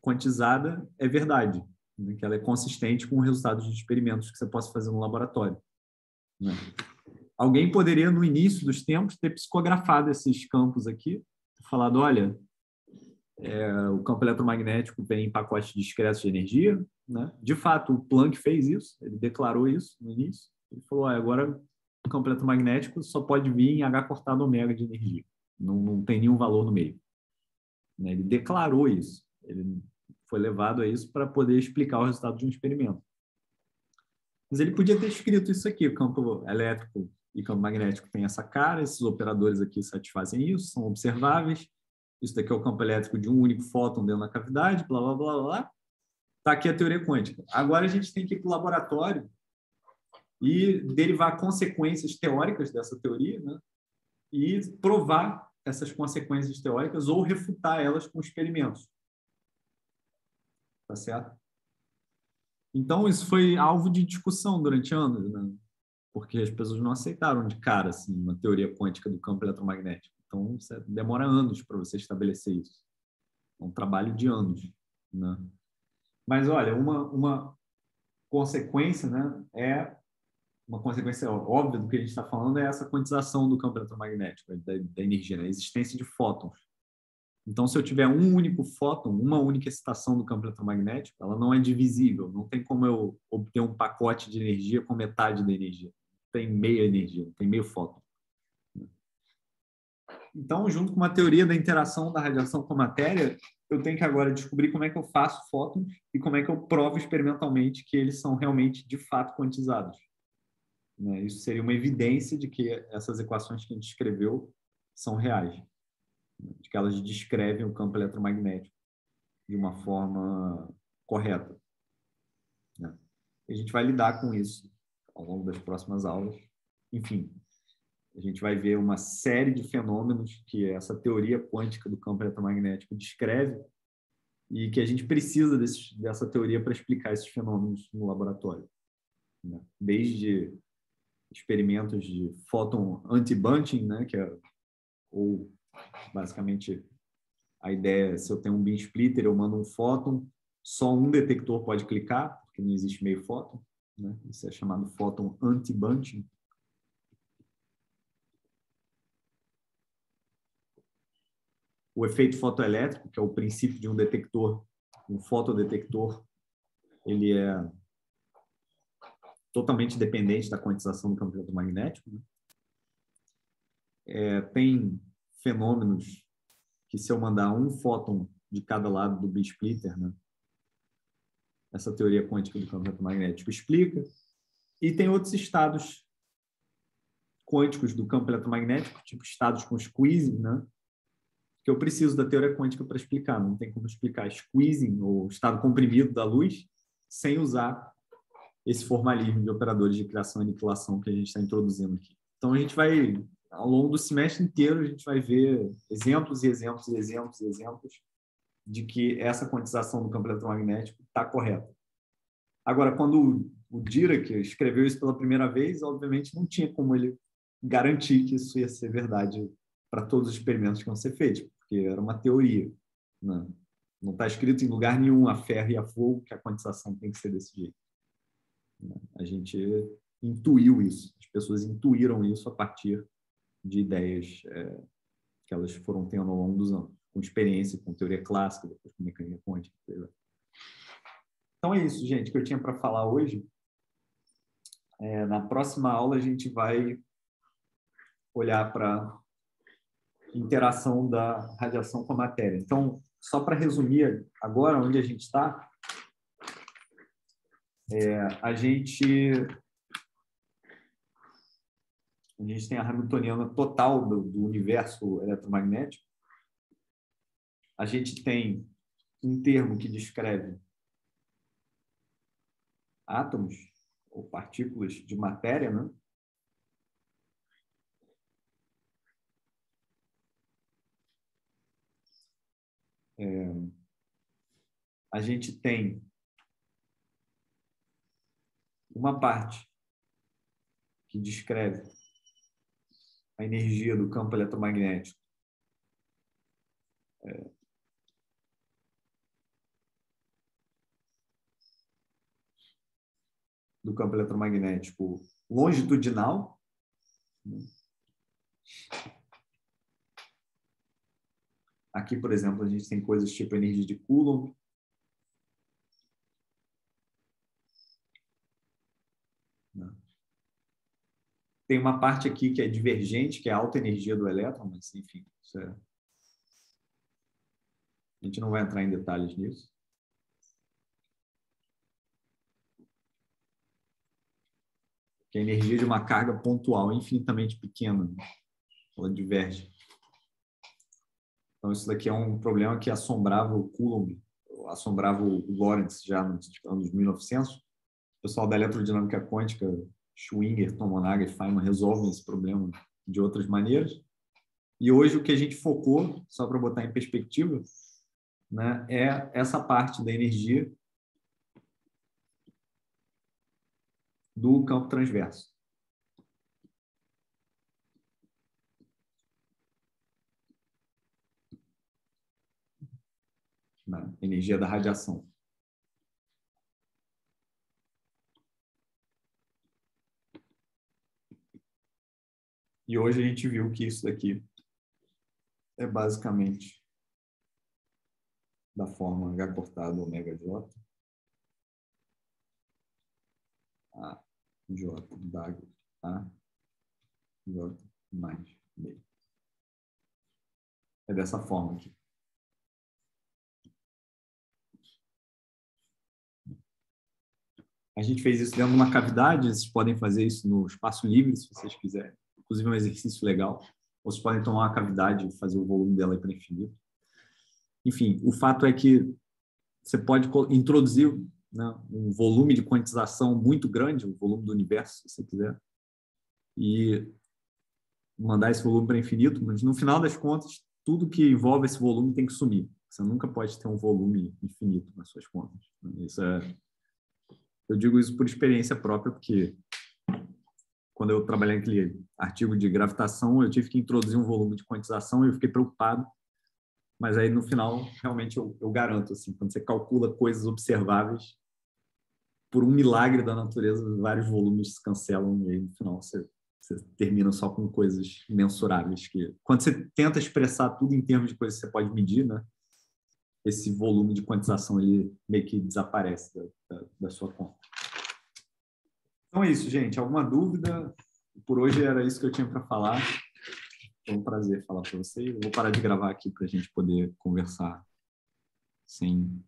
quantizada é verdade, né? Que ela é consistente com resultados de experimentos que você possa fazer no laboratório, né? Alguém poderia, no início dos tempos, ter psicografado esses campos aqui, falado, olha, o campo eletromagnético vem em pacotes discretos de energia, né? De fato, o Planck fez isso, ele declarou isso no início. Ele falou, agora o campo eletromagnético só pode vir em H cortado ômega de energia. Não tem nenhum valor no meio, né? Ele declarou isso. Ele foi levado a isso para poder explicar o resultado de um experimento. Mas ele podia ter escrito isso aqui, o campo elétrico e campo magnético tem essa cara, esses operadores aqui satisfazem isso, são observáveis. Isso daqui é o campo elétrico de um único fóton dentro da cavidade, blá, blá, blá, blá. Está aqui a teoria quântica. Agora a gente tem que ir para o laboratório e derivar consequências teóricas dessa teoria, né? E provar essas consequências teóricas ou refutar elas com experimentos. Tá certo? Então, isso foi alvo de discussão durante anos, né? Porque as pessoas não aceitaram de cara assim, uma teoria quântica do campo eletromagnético. Então, demora anos para você estabelecer isso. É um trabalho de anos, né? Mas, olha, uma consequência, né, uma consequência óbvia do que a gente está falando é essa quantização do campo eletromagnético, da energia, né? A existência de fótons. Então, se eu tiver um único fóton, uma única excitação do campo eletromagnético, ela não é divisível. Não tem como eu obter um pacote de energia com metade da energia. Tem meia energia, tem meio fóton. Então, junto com uma teoria da interação da radiação com a matéria, eu tenho que agora descobrir como é que eu faço fótons e como é que eu provo experimentalmente que eles são realmente, de fato, quantizados, né? Isso seria uma evidência de que essas equações que a gente escreveu são reais, de que elas descrevem o campo eletromagnético de uma forma correta, né? E a gente vai lidar com isso ao longo das próximas aulas. Enfim, a gente vai ver uma série de fenômenos que essa teoria quântica do campo eletromagnético descreve e que a gente precisa dessa teoria para explicar esses fenômenos no laboratório, né? Desde experimentos de fóton anti-bunching, né, que é, ou basicamente a ideia é, se eu tenho um beam splitter, eu mando um fóton, só um detector pode clicar, porque não existe meio fóton, né? Isso é chamado fóton anti-bunching. O efeito fotoelétrico, que é o princípio de um detector, um fotodetector, ele é totalmente dependente da quantização do campo eletromagnético, né? Tem fenômenos que, se eu mandar um fóton de cada lado do beam splitter, né, essa teoria quântica do campo eletromagnético explica. E tem outros estados quânticos do campo eletromagnético, tipo estados com squeezing, né, que eu preciso da teoria quântica para explicar. Não tem como explicar squeezing, ou estado comprimido da luz, sem usar esse formalismo de operadores de criação e aniquilação que a gente está introduzindo aqui. Então, a gente vai, ao longo do semestre inteiro, a gente vai ver exemplos e exemplos e exemplos e exemplos de que essa quantização do campo eletromagnético está correta. Agora, quando o Dirac escreveu isso pela primeira vez, obviamente não tinha como ele garantir que isso ia ser verdade para todos os experimentos que iam ser feitos, porque era uma teoria. Né? Não está escrito em lugar nenhum a ferro e a fogo que a quantização tem que ser desse jeito. A gente intuiu isso, as pessoas intuíram isso a partir de ideias que elas foram tendo ao longo dos anos, com experiência, com teoria clássica, depois com mecânica quântica. Então é isso, gente, que eu tinha para falar hoje. Na próxima aula a gente vai olhar para a interação da radiação com a matéria. Então, só para resumir agora onde a gente está, a gente tem a hamiltoniana total do universo eletromagnético. A gente tem um termo que descreve átomos ou partículas de matéria, né? A gente tem uma parte que descreve a energia do campo eletromagnético longitudinal, né? Aqui, por exemplo, a gente tem coisas tipo energia de Coulomb. Tem uma parte aqui que é divergente, que é a alta energia do elétron, mas, enfim, a gente não vai entrar em detalhes nisso. Que é a energia de uma carga pontual infinitamente pequena, né? Ela diverge. Então, isso daqui é um problema que assombrava o Coulomb, assombrava o Lorentz já nos anos 1900. O pessoal da eletrodinâmica quântica, Schwinger, Tomonaga e Feynman, resolvem esse problema de outras maneiras. E hoje o que a gente focou, só para botar em perspectiva, né, é essa parte da energia do campo transverso. Na energia da radiação. E hoje a gente viu que isso daqui é basicamente da forma H cortado ômega J, A J da A J mais B. É dessa forma aqui. A gente fez isso dentro de uma cavidade, vocês podem fazer isso no espaço livre, se vocês quiserem. Inclusive é um exercício legal. Ou vocês podem tomar uma cavidade e fazer o volume dela para infinito. Enfim, o fato é que você pode introduzir, né, um volume de quantização muito grande, o volume do universo, se você quiser, e mandar esse volume para infinito, mas no final das contas, tudo que envolve esse volume tem que sumir. Você nunca pode ter um volume infinito nas suas contas. Eu digo isso por experiência própria, porque quando eu trabalhei naquele artigo de gravitação, eu tive que introduzir um volume de quantização e eu fiquei preocupado. Mas aí, no final, realmente eu garanto, assim, quando você calcula coisas observáveis, por um milagre da natureza, vários volumes se cancelam e aí, no final você termina só com coisas mensuráveis. Quando você tenta expressar tudo em termos de coisas que você pode medir, né, esse volume de quantização ele meio que desaparece da sua conta. Então é isso, gente. Alguma dúvida? Por hoje era isso que eu tinha para falar. Foi um prazer falar para vocês. Eu vou parar de gravar aqui para a gente poder conversar sem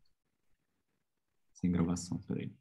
gravação. Peraí.